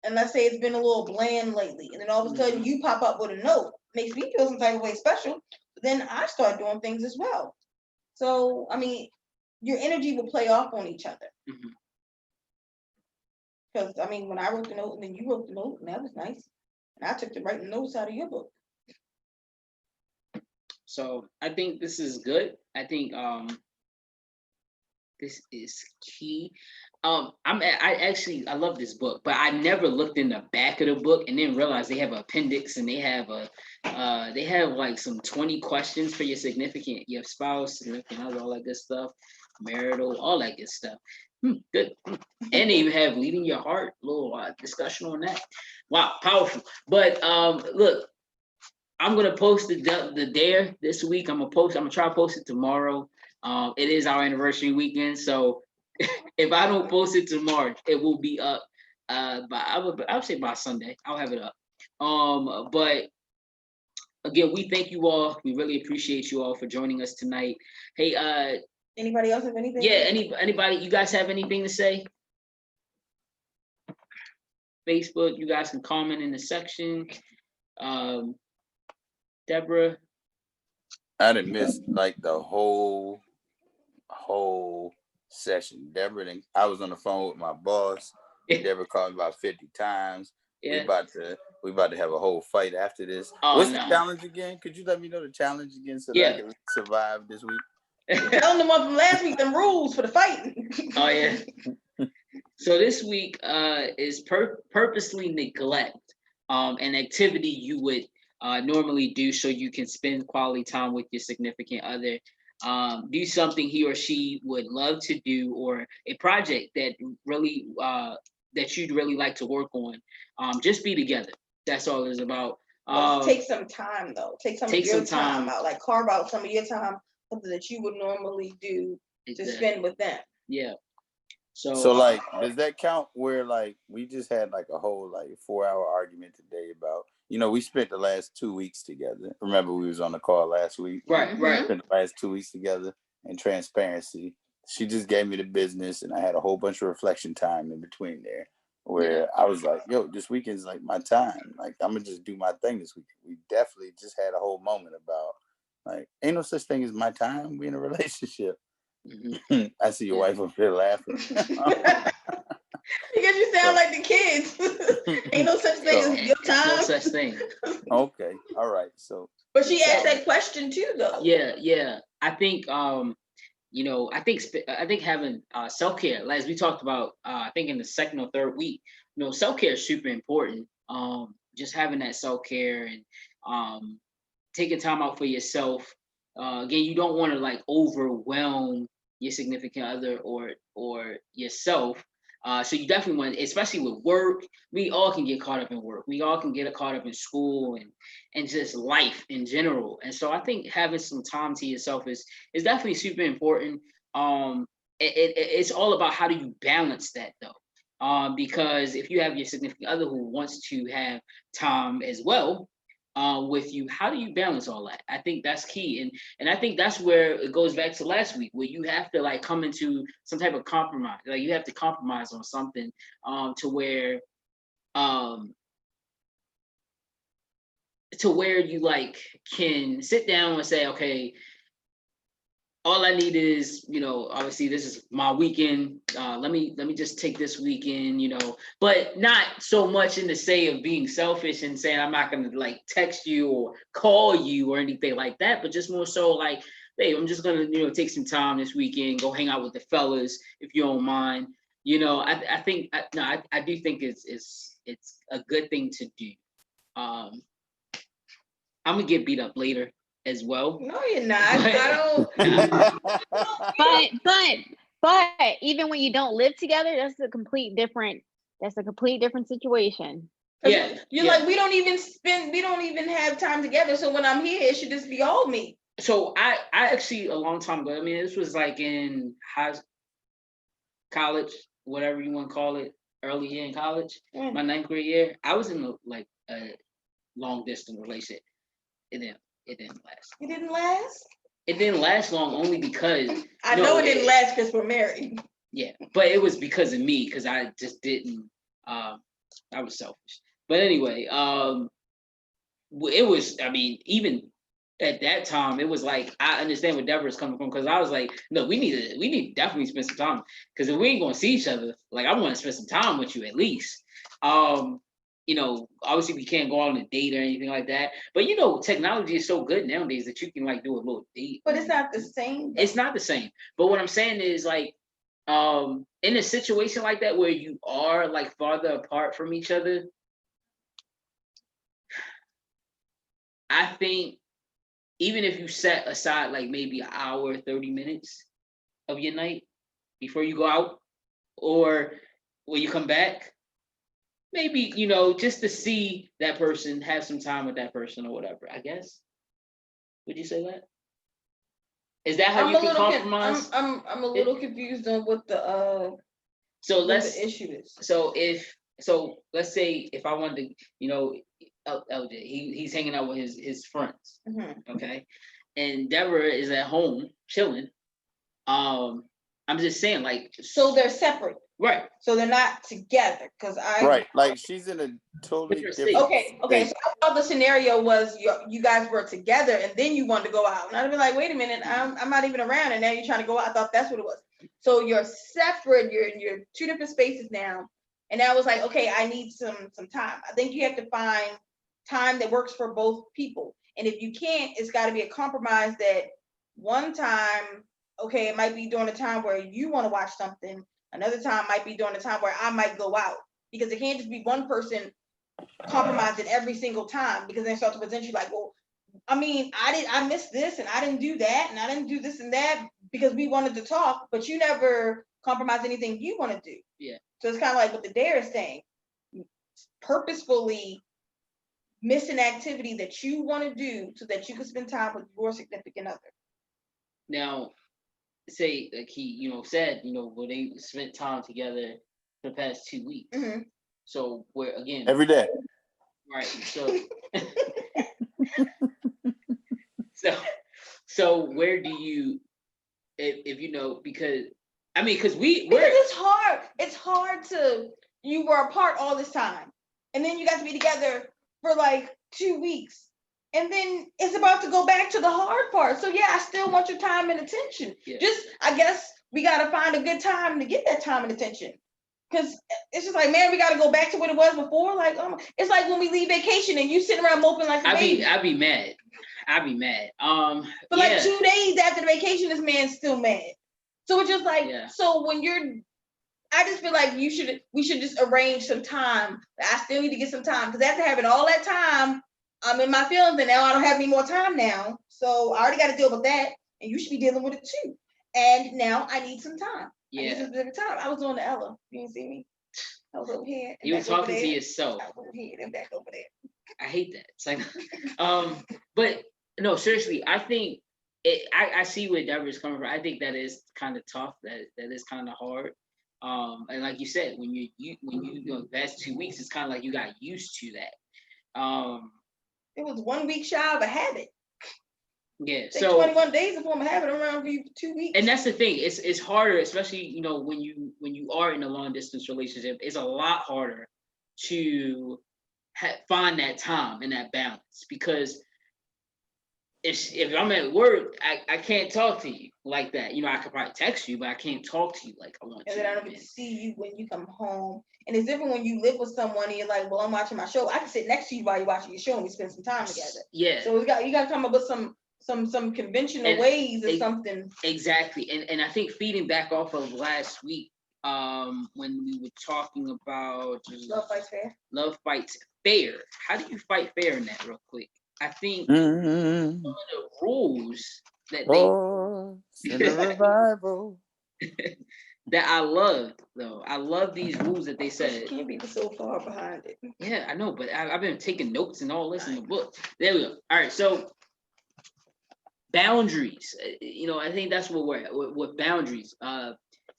And let's say it's been a little bland lately. And then all of a sudden you pop up with a note. Makes me feel some type of way special. But then I start doing things as well. So, I mean, your energy will play off on each other. Mm-hmm. Because I mean, when I wrote the note and then you wrote the note, and that was nice. And I took the writing notes out of your book. So I think this is good. I think this is key. I love this book, but I never looked in the back of the book and then realized they have an appendix and they have like some 20 questions for your spouse, significant other, all that good stuff, marital, all that good stuff. Good. And they even have leading your heart, little discussion on that. Wow, powerful. But look, I'm gonna post the dare this week. I'm gonna try to post it tomorrow. It is our anniversary weekend, so if I don't post it tomorrow, it will be up. I would say by Sunday. I'll have it up. But again, we thank you all. We really appreciate you all for joining us tonight. Hey, Anybody else have anything? yeah, anybody, you guys have anything to say? Facebook, you guys can comment in the section. Deborah. I done missed like the whole session. Deborah, I was on the phone with my boss. Deborah called me about 50 times. Yeah. We about to have a whole fight after this. Oh, What's no. the challenge again? Could you let me know the challenge again so that I can survive this week? Telling them up from last week, them rules for the fight. Oh yeah. So this week is purposely neglect an activity you would normally do so you can spend quality time with your significant other. Do something he or she would love to do, or a project that really that you'd really like to work on. Just be together. That's all it's about. Take some time though. Take some of your time out. Like carve out some of your time, something that you would normally do to spend with them. Yeah. So like, does that count where like we just had like a whole like 4-hour argument today about, we spent the last 2 weeks together. Remember we was on the call last week. Right. We spent the last 2 weeks together. In transparency, she just gave me the business and I had a whole bunch of reflection time in between there where I was like, yo, this weekend's like my time. Like I'm gonna just do my thing this week. We definitely just had a whole moment about like, ain't no such thing as my time. We in a relationship. Mm-hmm. I see your wife up here laughing. Because you sound like the kids. Ain't no such thing as your time. No such thing. Okay, all right. So, but she asked that question too, though. Yeah. I think I think having self-care, as we talked about, I think in the second or third week, self-care is super important. Just having that self-care and taking time out for yourself. Again, you don't want to like overwhelm your significant other or yourself. So you definitely want, especially with work, we all can get caught up in work. We all can get caught up in school and just life in general. And so I think having some time to yourself is definitely super important. It's all about how do you balance that though? Because if you have your significant other who wants to have time as well, with you, how do you balance all that? I think that's key, and I think that's where it goes back to last week, where you have to like come into some type of compromise. Like you have to compromise on something, to where you like can sit down and say, okay, all I need is, obviously this is my weekend. Let me just take this weekend, but not so much in the say of being selfish and saying I'm not gonna like text you or call you or anything like that, but just more so like, hey, I'm just gonna, take some time this weekend, go hang out with the fellas if you don't mind. I think I do think it's a good thing to do. I'm gonna get beat up later as well. No, you're not. I don't. But even when you don't live together, that's a complete different situation. Yeah, you're like, we don't even have time together. So when I'm here, it should just be all me. So I actually a long time ago. I mean, this was like in college, whatever you want to call it, early year in college, my 9th grade year. I was in a long distance relationship. It didn't last. It didn't last? It didn't last long only because I know it didn't last because we're married. Yeah, but it was because of me, because I just didn't I was selfish. But anyway, it was, I mean, even at that time, it was like I understand where Deborah's coming from because I was like, no, we need to definitely spend some time because if we ain't gonna see each other, like I want to spend some time with you at least. Obviously we can't go on a date or anything like that, but technology is so good nowadays that you can like do a little date. But it's not the same. It's not the same. But what I'm saying is like, in a situation like that where you are like farther apart from each other, I think even if you set aside like maybe an hour, 30 minutes of your night before you go out or when you come back, maybe, just to see that person, have some time with that person or whatever, I guess. Would you say that? Is that how you can compromise? I'm a little confused on what the issue is. So let's say if I wanted to, LJ, he's hanging out with his friends, okay, and Deborah is at home chilling. I'm just saying, like, so they're separate, right? So they're not together because right, like she's in a totally different. Okay. So I thought the scenario was you guys were together and then you wanted to go out, and I'd be like, wait a minute, I'm not even around, and now you're trying to go out. I thought that's what it was. So you're separate. You're in your two different spaces now, and I was like, okay, I need some time. I think you have to find time that works for both people, and if you can't, it's got to be a compromise. That one time, okay, it might be during a time where you want to watch something. Another time might be during a time where I might go out, because it can't just be one person compromising every single time, because then start to present you like, well, I mean, I missed this and I didn't do that and I didn't do this and that because we wanted to talk, but you never compromise anything you want to do. Yeah. So it's kind of like what the dare is saying, purposefully missing activity that you want to do so that you can spend time with your significant other. Now, say like he, said, where they spent time together for the past 2 weeks. Mm-hmm. So where again every day. Right. So where do you if because it's hard to, you were apart all this time and then you got to be together for like 2 weeks. And then it's about to go back to the hard part. So yeah, I still want your time and attention. Yeah. Just, I guess we got to find a good time to get that time and attention. Because it's just like, man, we got to go back to what it was before. Like, it's like when we leave vacation and you sitting around moping like a baby. I'd be mad. But like 2 days after the vacation, this man's still mad. So it's just like, so when I just feel like we should just arrange some time. I still need to get some time, because after having all that time, I'm in my feelings, and now I don't have any more time now. So I already got to deal with that, and you should be dealing with it too. And now I need some time. Yeah. I need some specific time. I was on the Ella. You didn't see me? I was over here. You were talking to yourself. I was over here and back over there. I hate that. It's like, but no, seriously, I think I see where Deborah's coming from. I think that is kind of tough. That is kind of hard. And like you said, when you that's 2 weeks, it's kind of like you got used to that. It was 1 week shy of a habit. Yeah, so 21 days to form a habit around for you for 2 weeks. And that's the thing. It's harder, especially when you are in a long distance relationship. It's a lot harder to find that time and that balance, because if I'm at work, I can't talk to you like that. I could probably text you, but I can't talk to you like I want to. And then I don't get to see you when you come home. And it's different when you live with someone and you're like, well, I'm watching my show. I can sit next to you while you're watching your show and we spend some time together. Yeah. So you got to come up with some conventional ways or something. Exactly. And I think feeding back off of last week, when we were talking about Love Fights Fair. Love Fights Fair. How do you fight fair in that real quick? I think some of the rules that revival. that I loved, though. I love these rules that they said. You can't be so far behind it. Yeah, I know, but I've been taking notes and all this in the book. There we go. All right, so boundaries. I think that's what we're at with boundaries.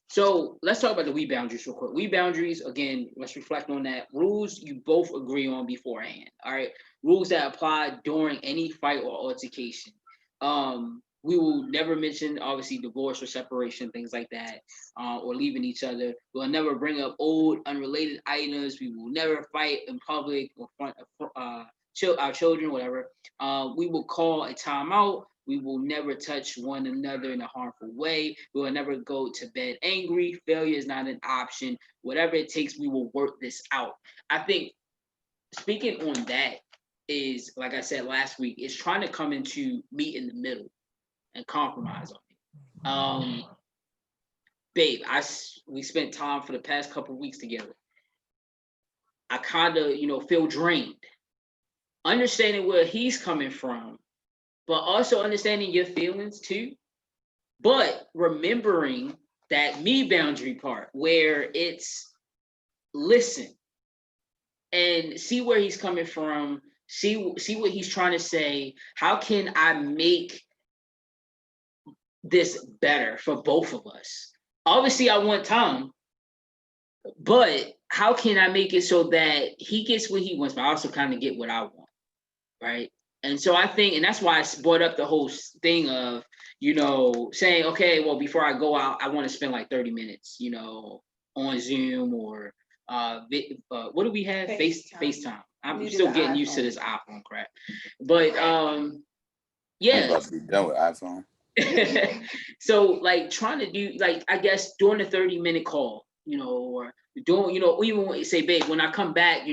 So let's talk about the we boundaries real quick. We boundaries, again, let's reflect on that. Rules you both agree on beforehand. All right. Rules that apply during any fight or altercation. We will never mention, obviously, divorce or separation, things like that, or leaving each other. We'll never bring up old, unrelated items. We will never fight in public or our children, whatever, we will call a timeout. We will never touch one another in a harmful way. We will never go to bed angry. Failure is not an option. Whatever it takes, we will work this out. I think speaking on that is, like I said last week, is trying to come into meet in the middle and compromise on it. Babe, we spent time for the past couple of weeks together. I kind of, feel drained. Understanding where he's coming from, but also understanding your feelings too. But remembering that me boundary part where it's listen and see where he's coming from, see what he's trying to say. How can I make this better for both of us? Obviously, I want Tom, but how can I make it so that he gets what he wants, but I also kind of get what I want, right? And so I think, and that's why I brought up the whole thing of, saying, okay, well, before I go out, I want to spend like 30 minutes, on Zoom or what do we have? FaceTime. I'm still getting used to this iPhone crap. But yeah. I'm about to be done with iPhone. So like trying to do, like, I guess during the 30-minute call, or doing, even when you say, babe, when I come back,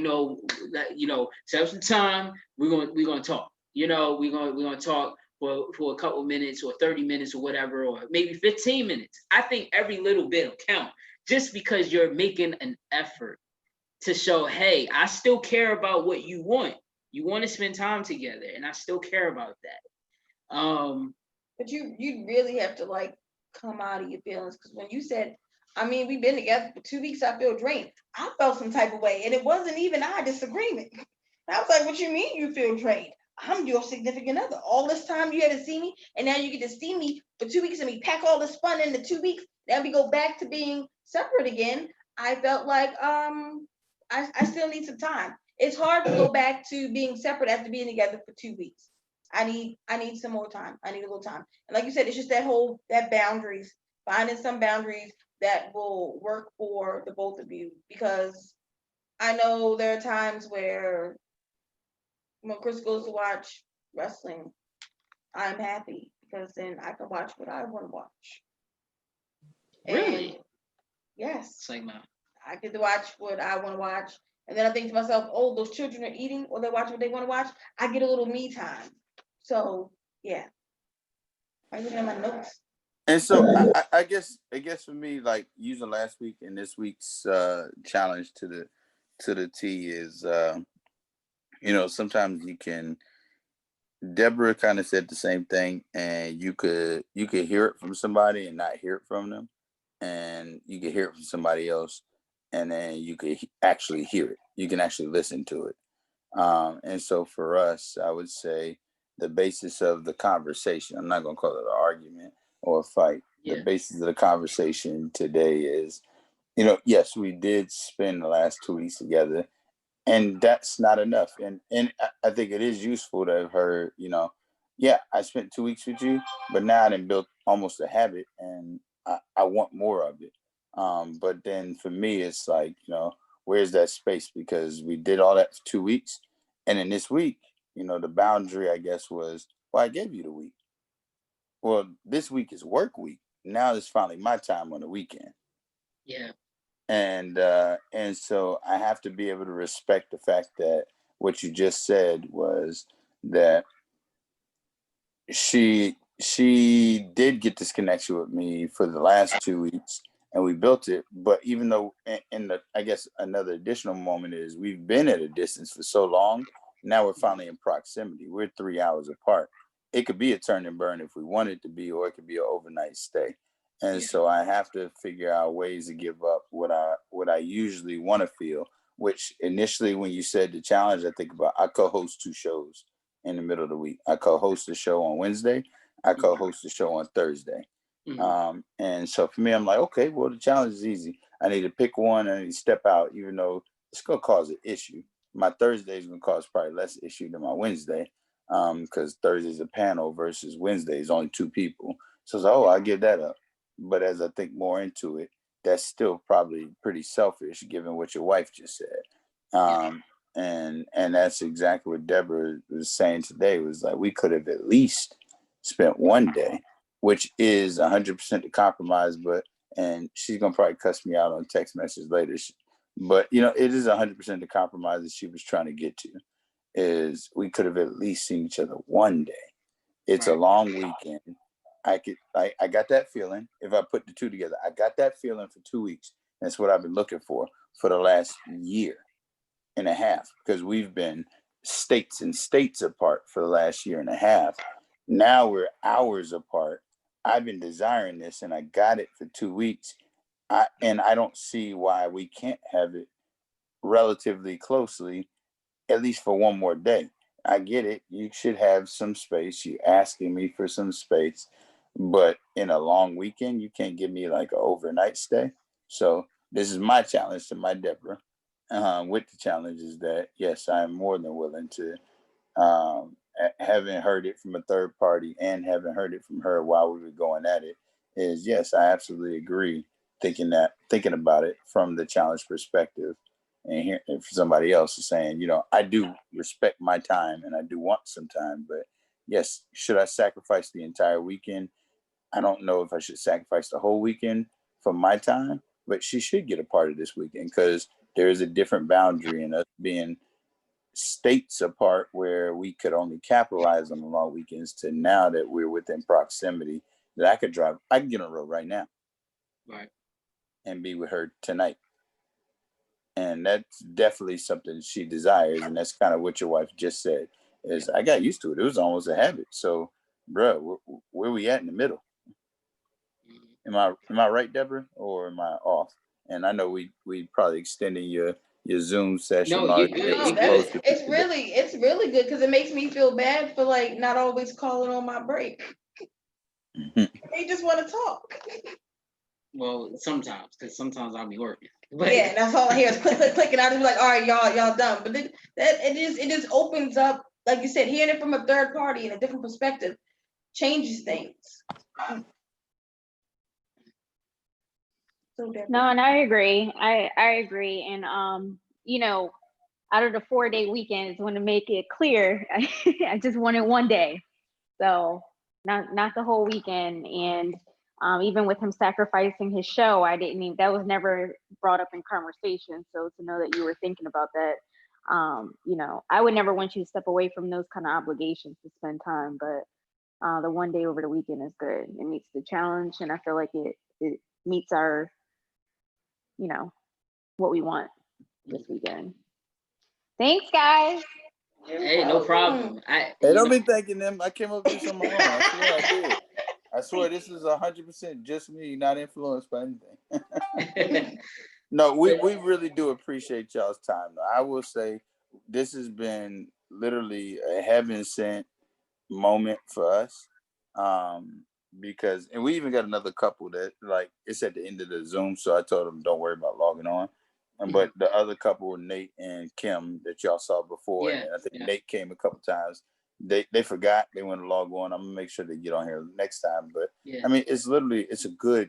set up some time, we're gonna talk. We're gonna talk for a couple minutes or 30 minutes or whatever, or maybe 15 minutes. I think every little bit will count, just because you're making an effort to show, hey, I still care about what you want. You want to spend time together, and I still care about that. But you really have to like come out of your feelings, because when you said, we've been together for 2 weeks, I feel drained. I felt some type of way, and it wasn't even our disagreement. I was like, what you mean you feel drained? I'm your significant other. All this time you had to see me, and now you get to see me for 2 weeks, and we pack all this fun into 2 weeks. Then we go back to being separate again. I felt like I still need some time. It's hard to go back to being separate after being together for 2 weeks. I need some more time. I need a little time. And like you said, it's just that boundaries, finding some boundaries that will work for the both of you. Because I know there are times where when Chris goes to watch wrestling, I'm happy because then I can watch what I want to watch. Really? And yes. It's like, no. I get to watch what I want to watch. And then I think to myself, oh, those children are eating or they're watching what they want to watch. I get a little me time. So yeah, I'm looking at my notes. And so I guess for me, like using last week and this week's challenge to the T is, sometimes you can. Deborah kind of said the same thing, and you could hear it from somebody and not hear it from them, and you could hear it from somebody else, and then you could actually hear it. You can actually listen to it. And so for us, I would say the basis of the conversation, I'm not going to call it an argument or a fight. Yeah. The basis of the conversation today is, yes, we did spend the last 2 weeks together, and that's not enough. And I think it is useful to have heard, yeah, I spent 2 weeks with you, but now I done built almost a habit, and I want more of it. But then for me, it's like, where's that space? Because we did all that for 2 weeks. And in this week, the boundary, I guess, was, well, I gave you the week. Well, this week is work week. Now it's finally my time on the weekend. Yeah. And so I have to be able to respect the fact that what you just said was that she did get this connection with me for the last 2 weeks, and we built it. But even though, I guess another additional moment is we've been at a distance for so long, now we're finally in proximity. We're 3 hours apart. It could be a turn and burn if we want it to be, or it could be an overnight stay. And so I have to figure out ways to give up what I usually want to feel, which initially when you said the challenge, I think about, I co-host 2 shows in the middle of the week. I co-host a show on Wednesday. I co-host a show on Thursday. Mm-hmm. And so for me, I'm like, okay, well, the challenge is easy. I need to pick one and I need to step out, even though it's going to cause an issue. My Thursday is going to cause probably less issue than my Wednesday, because Thursday's a panel versus Wednesday is only 2 people. So it's like, I'll give that up. But as I think more into it, that's still probably pretty selfish given what your wife just said. And that's exactly what Deborah was saying today, was like, we could have at least spent one day, which is 100% the compromise, but, and she's going to probably cuss me out on text message later. But, you know, it is 100% the compromise that she was trying to get to, is we could have at least seen each other one day. It's a long weekend. I got that feeling. If I put the two together, I got that feeling for 2 weeks. That's what I've been looking for the last year and a half, because we've been states and states apart for the last year and a half. Now we're hours apart. I've been desiring this, and I got it for 2 weeks. And I don't see why we can't have it relatively closely, at least for one more day. I get it. You should have some space. You're asking me for some space, but in a long weekend, you can't give me like an overnight stay. So this is my challenge to my Deborah. With the challenge is that, yes, I am more than willing to, having heard it from a third party and having heard it from her while we were going at it, is yes, I absolutely agree. Thinking about it from the challenge perspective, and here, if somebody else is saying, you know, I do respect my time and I do want some time, but yes, should I sacrifice the entire weekend? I don't know if I should sacrifice the whole weekend for my time, but she should get a part of this weekend, because there is a different boundary in us being states apart, where we could only capitalize on the long weekends, to now that we're within proximity, that I can get on the road right now. Right. And be with her tonight. And that's definitely something she desires. And that's kind of what your wife just said, is I got used to it. It was almost a habit. So, bro, where we at in the middle? Am I right, Deborah, or am I off? And I know we probably extending your Zoom session. No, you're good. No, You're that's, good. it's really good, because it makes me feel bad for like not always calling on my break. They just want to talk. Well, sometimes, because sometimes I'll be working. But Yeah, and that's all I hear is click, click, click, and I just be like, all right, y'all done. But it just opens up, like you said, hearing it from a third party in a different perspective changes things. So No, and I agree. I agree. And you know, out of the 4-day weekends, want to make it clear, I just wanted one day. So not the whole weekend. And even with him sacrificing his show, that was never brought up in conversation. So to know that you were thinking about that, you know, I would never want you to step away from those kind of obligations to spend time, but the one day over the weekend is good. It meets the challenge, and I feel like it meets our, you know, what we want this weekend. Thanks, guys. hey, no problem. Hey, don't be thanking them. I came up with this on my own. I swear I did. I swear this is 100% just me, not influenced by anything. No, we really do appreciate y'all's time. I will say this has been literally a heaven sent moment for us. Because, and we even got another couple that, like, it's at the end of the Zoom, so I told them don't worry about logging on. But the other couple, Nate and Kim, that y'all saw before, and I think Nate came a couple times. They forgot, they want to log on. I'm gonna make sure they get on here next time. But I mean, it's literally, it's good.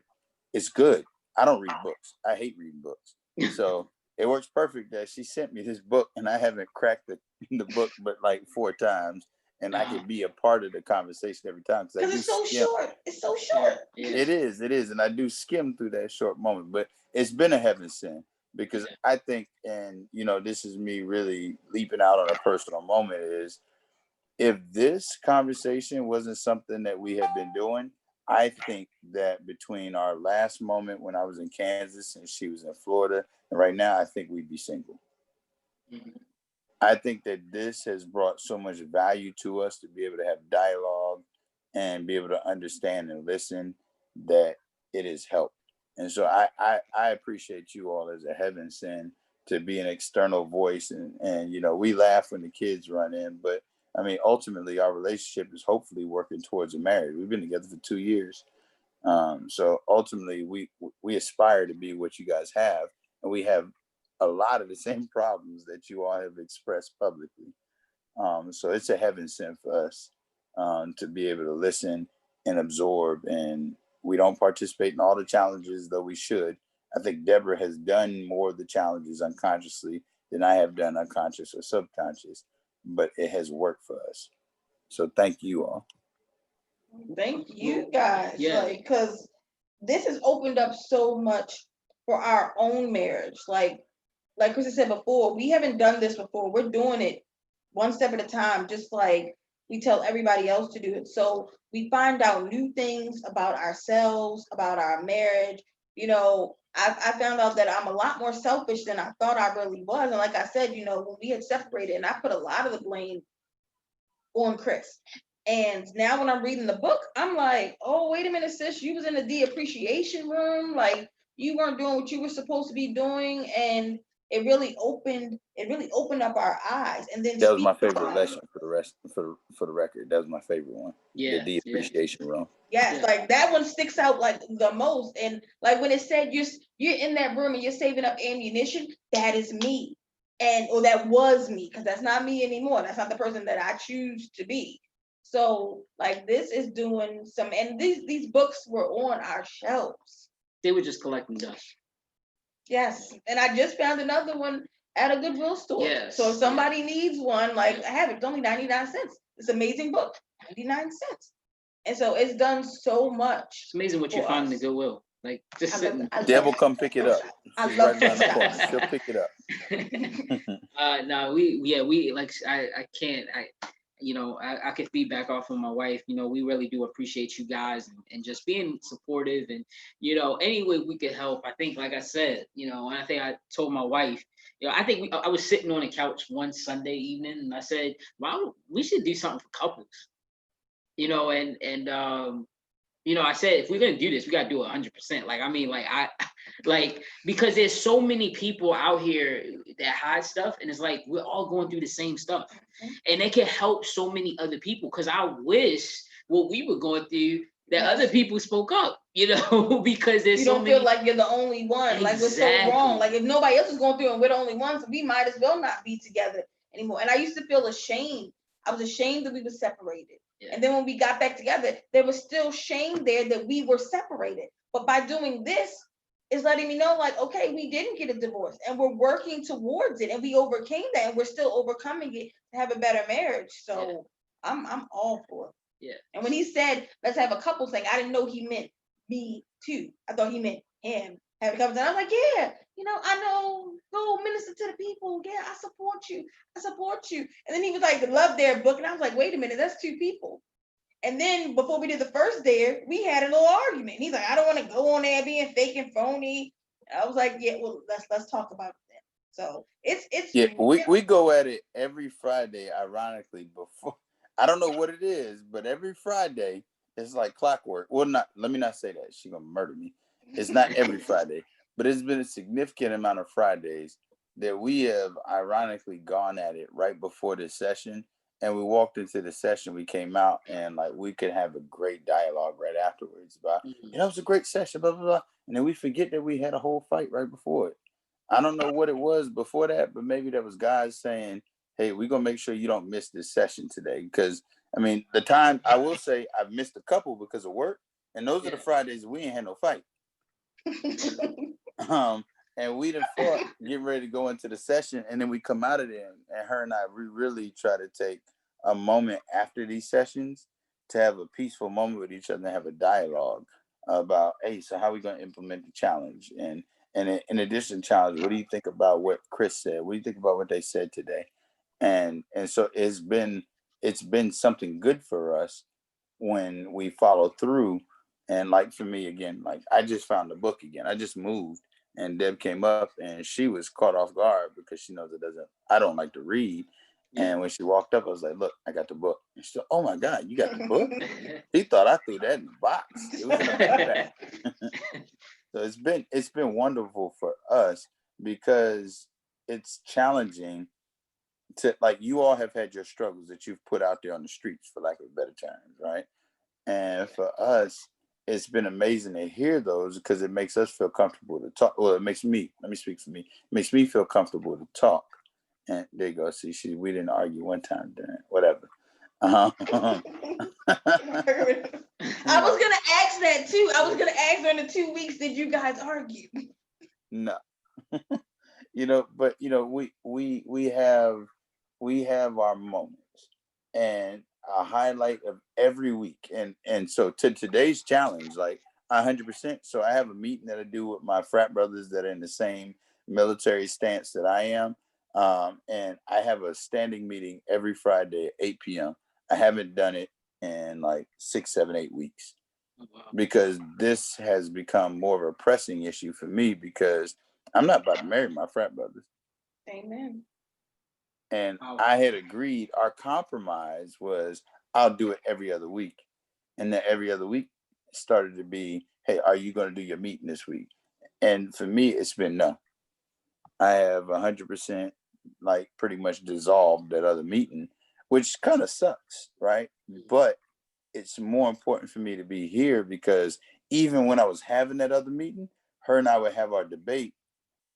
I don't read books. I hate reading books. So it works perfect that she sent me this book, and I haven't cracked the book but like 4 times. And I can be a part of the conversation every time, because it's so short. It's so short. It is, and I do skim through that short moment. But it's been a heaven sent, because I think, and you know, this is me really leaping out on a personal moment, is if this conversation wasn't something that we had been doing, I think that between our last moment when I was in Kansas and she was in Florida, and right now, I think we'd be single. I think that this has brought so much value to us to be able to have dialogue and be able to understand and listen, that it has helped. And so I appreciate you all as a heaven send to be an external voice. And you know, we laugh when the kids run in, but I mean, ultimately our relationship is hopefully working towards a marriage. We've been together for 2 years. So ultimately we aspire to be what you guys have, and we have a lot of the same problems that you all have expressed publicly. So it's a heaven sent for us to be able to listen and absorb. And we don't participate in all the challenges, though we should. I think Deborah has done more of the challenges unconsciously than I have done unconscious or subconscious, but it has worked for us. So thank you all. Thank you guys. Yeah. Like, cause this has opened up so much for our own marriage. Like Krista said before, we haven't done this before. We're doing it one step at a time, just like we tell everybody else to do it. So we find out new things about ourselves, about our marriage. You know, I found out that I'm a lot more selfish than I thought I really was. And like I said, you know, when we had separated, and I put a lot of the blame on Chris. And now when I'm reading the book, I'm like, oh, wait a minute, sis, you was in the de-appreciation room. Like, you weren't doing what you were supposed to be doing. And it really opened up our eyes. And then That was my favorite lesson for the record. That was my favorite one. Yeah. The de-appreciation room. Yes, Yeah. like that one sticks out like the most. And like when it said you're in that room and you're saving up ammunition, that is me. Or that was me, because that's not me anymore. That's not the person that I choose to be. So like this is doing some, and these books were on our shelves. They were just collecting dust. Yes, and I just found another one at a Goodwill store. Yes, So if somebody yeah. needs one, like I have it, it's only 99 cents. It's an amazing book, 99 cents. And so it's done so much. It's amazing what you for find in the us. Goodwill. Like just I love sitting. that. I love Deb will that. come pick it up. I She's love right around the that. corner. She'll pick it up. No, we like I can't I could feedback off of my wife. We really do appreciate you guys and just being supportive and any way we could help. I think, like I said, and I think I told my wife, I think I was sitting on the couch one Sunday evening and I said, well, we should do something for couples, I said, if we're gonna do this, we gotta do it 100%. Because there's so many people out here that hide stuff, and it's like we're all going through the same stuff, and they can help so many other people. Because I wish what we were going through that other people spoke up, because there's you so don't many. feel like you're the only one. Like we're so wrong. Like if nobody else is going through it and we're the only ones, we might as well not be together anymore. And I used to feel ashamed. I was ashamed that we were separated. And then when we got back together, there was still shame there that we were separated. But by doing this, it's letting me know, like, okay, we didn't get a divorce and we're working towards it and we overcame that and we're still overcoming it to have a better marriage. So I'm all for it. Yeah. And when he said, let's have a couple thing, I didn't know he meant me too. I thought he meant him. Have a couple things. I was like, yeah, I know, go minister to the people. Yeah, I support you. And then he was like, love their book. And I was like, wait a minute, that's two people. And then before we did the first dare, we had a little argument. He's like, I don't want to go on there being fake and phony. I was like, yeah, well, let's talk about it then. So it's yeah, we go at it every Friday, ironically, before. I don't know what it is, but every Friday it's like clockwork. Well, let me not say that. She's gonna murder me. It's not every Friday, but it's been a significant amount of Fridays that we have ironically gone at it right before this session. And we walked into the session, we came out and like we could have a great dialogue right afterwards about, it was a great session, blah, blah, blah. And then we forget that we had a whole fight right before it. I don't know what it was before that, but maybe that was guys saying, hey, we're going to make sure you don't miss this session today. Because, I mean, the time, I will say I've missed a couple because of work. And those are the Fridays we ain't had no fight. And we done fought, getting ready to go into the session. And then we come out of there. And her and I, we really try to take a moment after these sessions to have a peaceful moment with each other and have a dialogue about, hey, so how are we going to implement the challenge? And in addition to challenge, what do you think about what Chris said? What do you think about what they said today? And so it's been something good for us when we follow through. And like for me, again, like I just found the book again. I just moved and Deb came up and she was caught off guard because she knows I don't like to read. And when she walked up, I was like, look, I got the book. And she said, oh my God, you got the book? He thought I threw that in the box. It was in a backpack. So it's been wonderful for us because it's challenging to, like, you all have had your struggles that you've put out there on the streets, for lack of better terms, right? And for us, it's been amazing to hear those because it makes us feel comfortable to talk. Well, it makes me, let me speak for me, it makes me feel comfortable to talk. And there you go. See, we didn't argue one time during whatever. I was gonna ask that too. I was gonna ask during the 2 weeks, did you guys argue? No. but we have our moments, and a highlight of every week. And so to today's challenge, like 100%. So I have a meeting that I do with my frat brothers that are in the same military stance that I am. And I have a standing meeting every Friday at 8 p.m. I haven't done it in like 6, 7, 8 weeks, because this has become more of a pressing issue for me, because I'm not about to marry my frat brothers. Amen. And I had agreed, our compromise was I'll do it every other week. And then every other week started to be, hey, are you going to do your meeting this week? And for me, it's been no. I have 100% like pretty much dissolved that other meeting, which kind of sucks, right? But it's more important for me to be here, because even when I was having that other meeting, her and I would have our debate.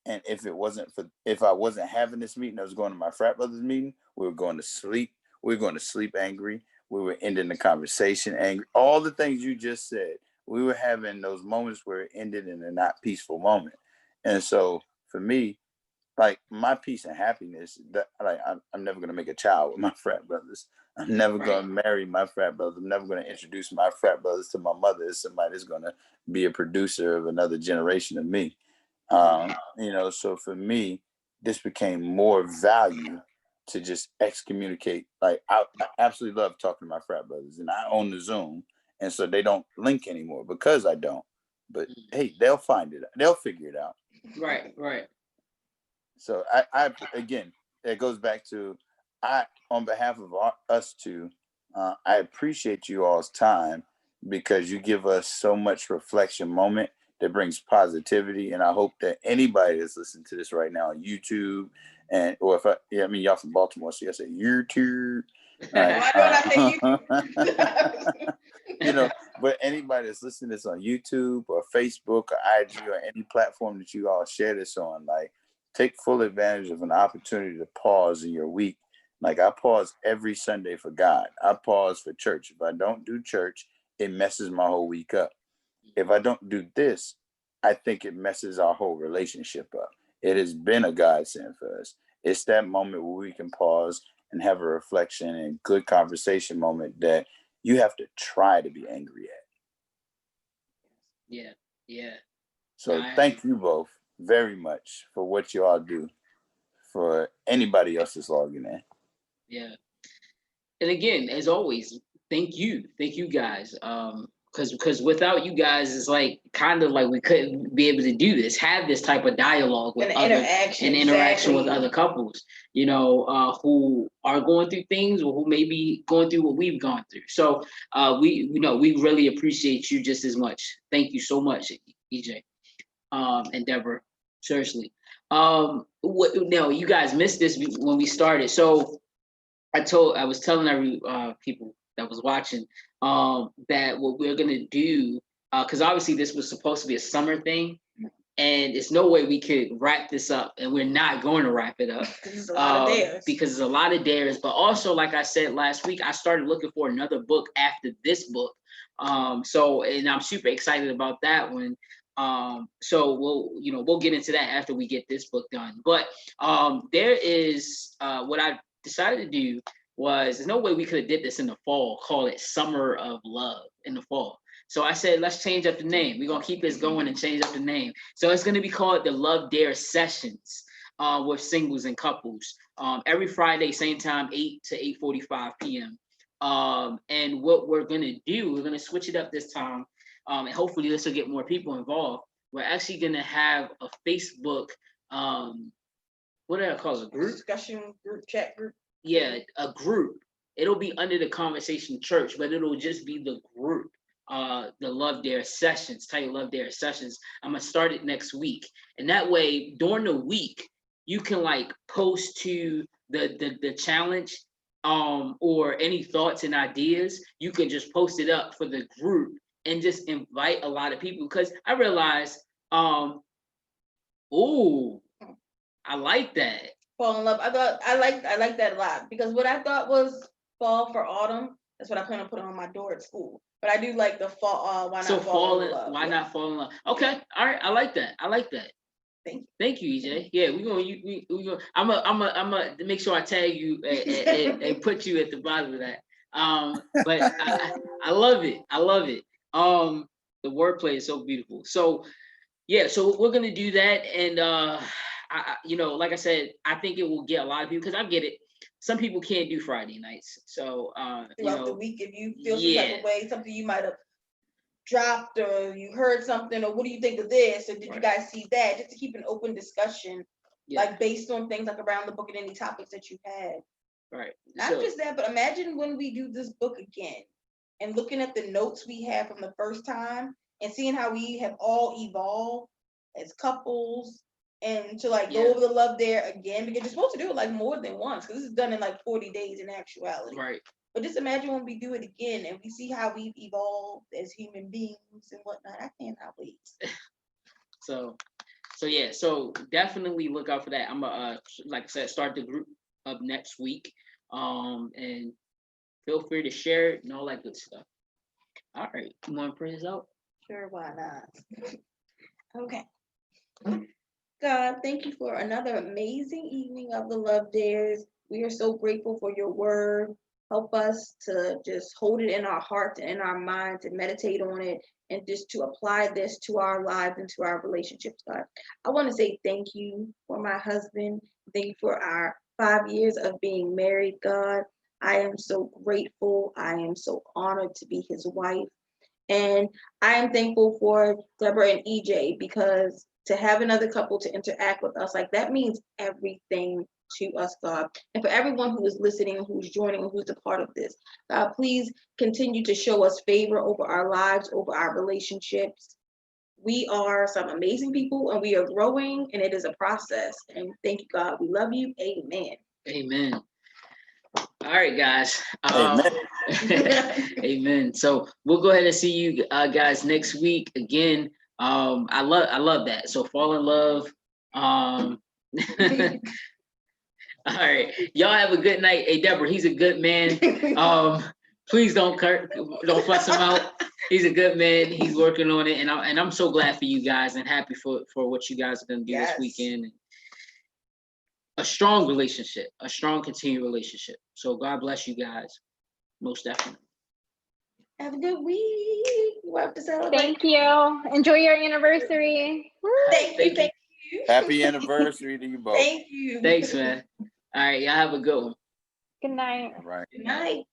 And if I wasn't having this meeting, I was going to my frat brothers meeting, we were going to sleep. We were going to sleep angry. We were ending the conversation angry. All the things you just said, we were having those moments where it ended in a not peaceful moment. And so for me, like my peace and happiness, that like I'm never gonna make a child with my frat brothers. I'm never gonna marry my frat brothers. I'm never gonna introduce my frat brothers to my mother as somebody that's gonna be a producer of another generation of me. So for me, this became more value to just excommunicate. Like I absolutely love talking to my frat brothers, and I own the Zoom, and so they don't link anymore because I don't. But hey, they'll find it. They'll figure it out. Right. So I again, it goes back to on behalf of us two, I appreciate you all's time, because you give us so much reflection moment that brings positivity. And I hope that anybody that's listening to this right now on YouTube, or y'all from Baltimore, so I say YouTube. Why don't I say But anybody that's listening to this on YouTube or Facebook or IG or any platform that you all share this on, like, take full advantage of an opportunity to pause in your week. Like I pause every Sunday for God. I pause for church. If I don't do church, it messes my whole week up. If I don't do this, I think it messes our whole relationship up. It has been a godsend for us. It's that moment where we can pause and have a reflection and good conversation moment that you have to try to be angry at. Yeah. So thank you both very much for what you all do for anybody else that's logging in. Yeah. And again, as always, thank you guys. Because without you guys, it's like kind of like we couldn't be able to do this, have this type of dialogue with interaction exactly. with other couples, who are going through things, or who may be going through what we've gone through. So we really appreciate you just as much. Thank you so much, EJ, and Deborah. Seriously. Now you guys missed this when we started. So I was telling every people that was watching that what we're gonna do, because obviously this was supposed to be a summer thing, and there's no way we could wrap this up, and we're not going to wrap it up Because there's a lot of dares. But also, like I said last week, I started looking for another book after this book. And I'm super excited about that one. So we'll get into that after we get this book done. But there is what I decided to do was, there's no way we could have did this in the fall, call it Summer of Love in the fall. So I said, let's change up the name. We're going to keep this going and change up the name. So it's going to be called the Love Dare Sessions with singles and couples. Every Friday, same time, 8 to 8:45 p.m. And what we're going to do, we're going to switch it up this time. And hopefully this will get more people involved. We're actually going to have a Facebook, what do I call it, a group? Discussion group, chat group. Yeah, a group. It'll be under the Conversation Church, but it'll just be the group. The Love Dare Sessions, title Love Dare Sessions. I'm gonna start it next week, and that way during the week you can like post to the challenge, or any thoughts and ideas. You can just post it up for the group and just invite a lot of people, because I realized, I like that. Fall in love. I like that a lot, because what I thought was fall for autumn, that's what I plan on putting on my door at school. But I do like the fall. Why not fall in love? Why not fall in love? Okay, all right. I like that. Thank you. Thank you, EJ. Yeah, we gonna. I'm a make sure I tag you and put you at the bottom of that. But I love it. I love it. The wordplay is so beautiful. So yeah, so we're gonna do that, and like I said, I think it will get a lot of people because I get it. Some people can't do Friday nights, so Throughout the week, if you feel some yeah. type of way, something you might have dropped or you heard something, or what do you think of this? Or did you guys see that? Just to keep an open discussion, like based on things like around the book and any topics that you had. Right. Not just that, but imagine when we do this book again and looking at the notes we had from the first time and seeing how we have all evolved as couples and to like go over the love there again, because you're supposed to do it like more than once because this is done in like 40 days in actuality. Right. But just imagine when we do it again and we see how we've evolved as human beings and whatnot. I cannot wait. So yeah, so definitely look out for that. I'm like I said, start the group up next week. And feel free to share it and all that good stuff. All right, you want to pray this out? Sure, why not? Okay. God, thank you for another amazing evening of the Love Dares. We are so grateful for your word. Help us to just hold it in our hearts and in our minds and meditate on it and just to apply this to our lives and to our relationships, God. I want to say thank you for my husband. Thank you for our 5 years of being married, God. I am so grateful. I am so honored to be his wife. And I am thankful for Deborah and EJ, because to have another couple to interact with us, like that means everything to us, God. And for everyone who is listening, who's joining, and who's a part of this, God, please continue to show us favor over our lives, over our relationships. We are some amazing people and we are growing, and it is a process. And thank you, God. We love you. Amen. Amen. All right, guys. Amen. Amen. So we'll go ahead and see you guys next week again. I love that. So fall in love. All right, y'all have a good night. Hey, Deborah, he's a good man. Please don't fuss him out. He's a good man. He's working on it, and I'm so glad for you guys and happy for what you guys are gonna do this weekend. A strong relationship, a strong continued relationship. So God bless you guys, most definitely. Have a good week. We'll have to celebrate. Thank you. Enjoy your anniversary. Thank you. Happy anniversary to you both. Thank you. Thanks, man. All right, y'all have a good one. Good night. All right. Good night.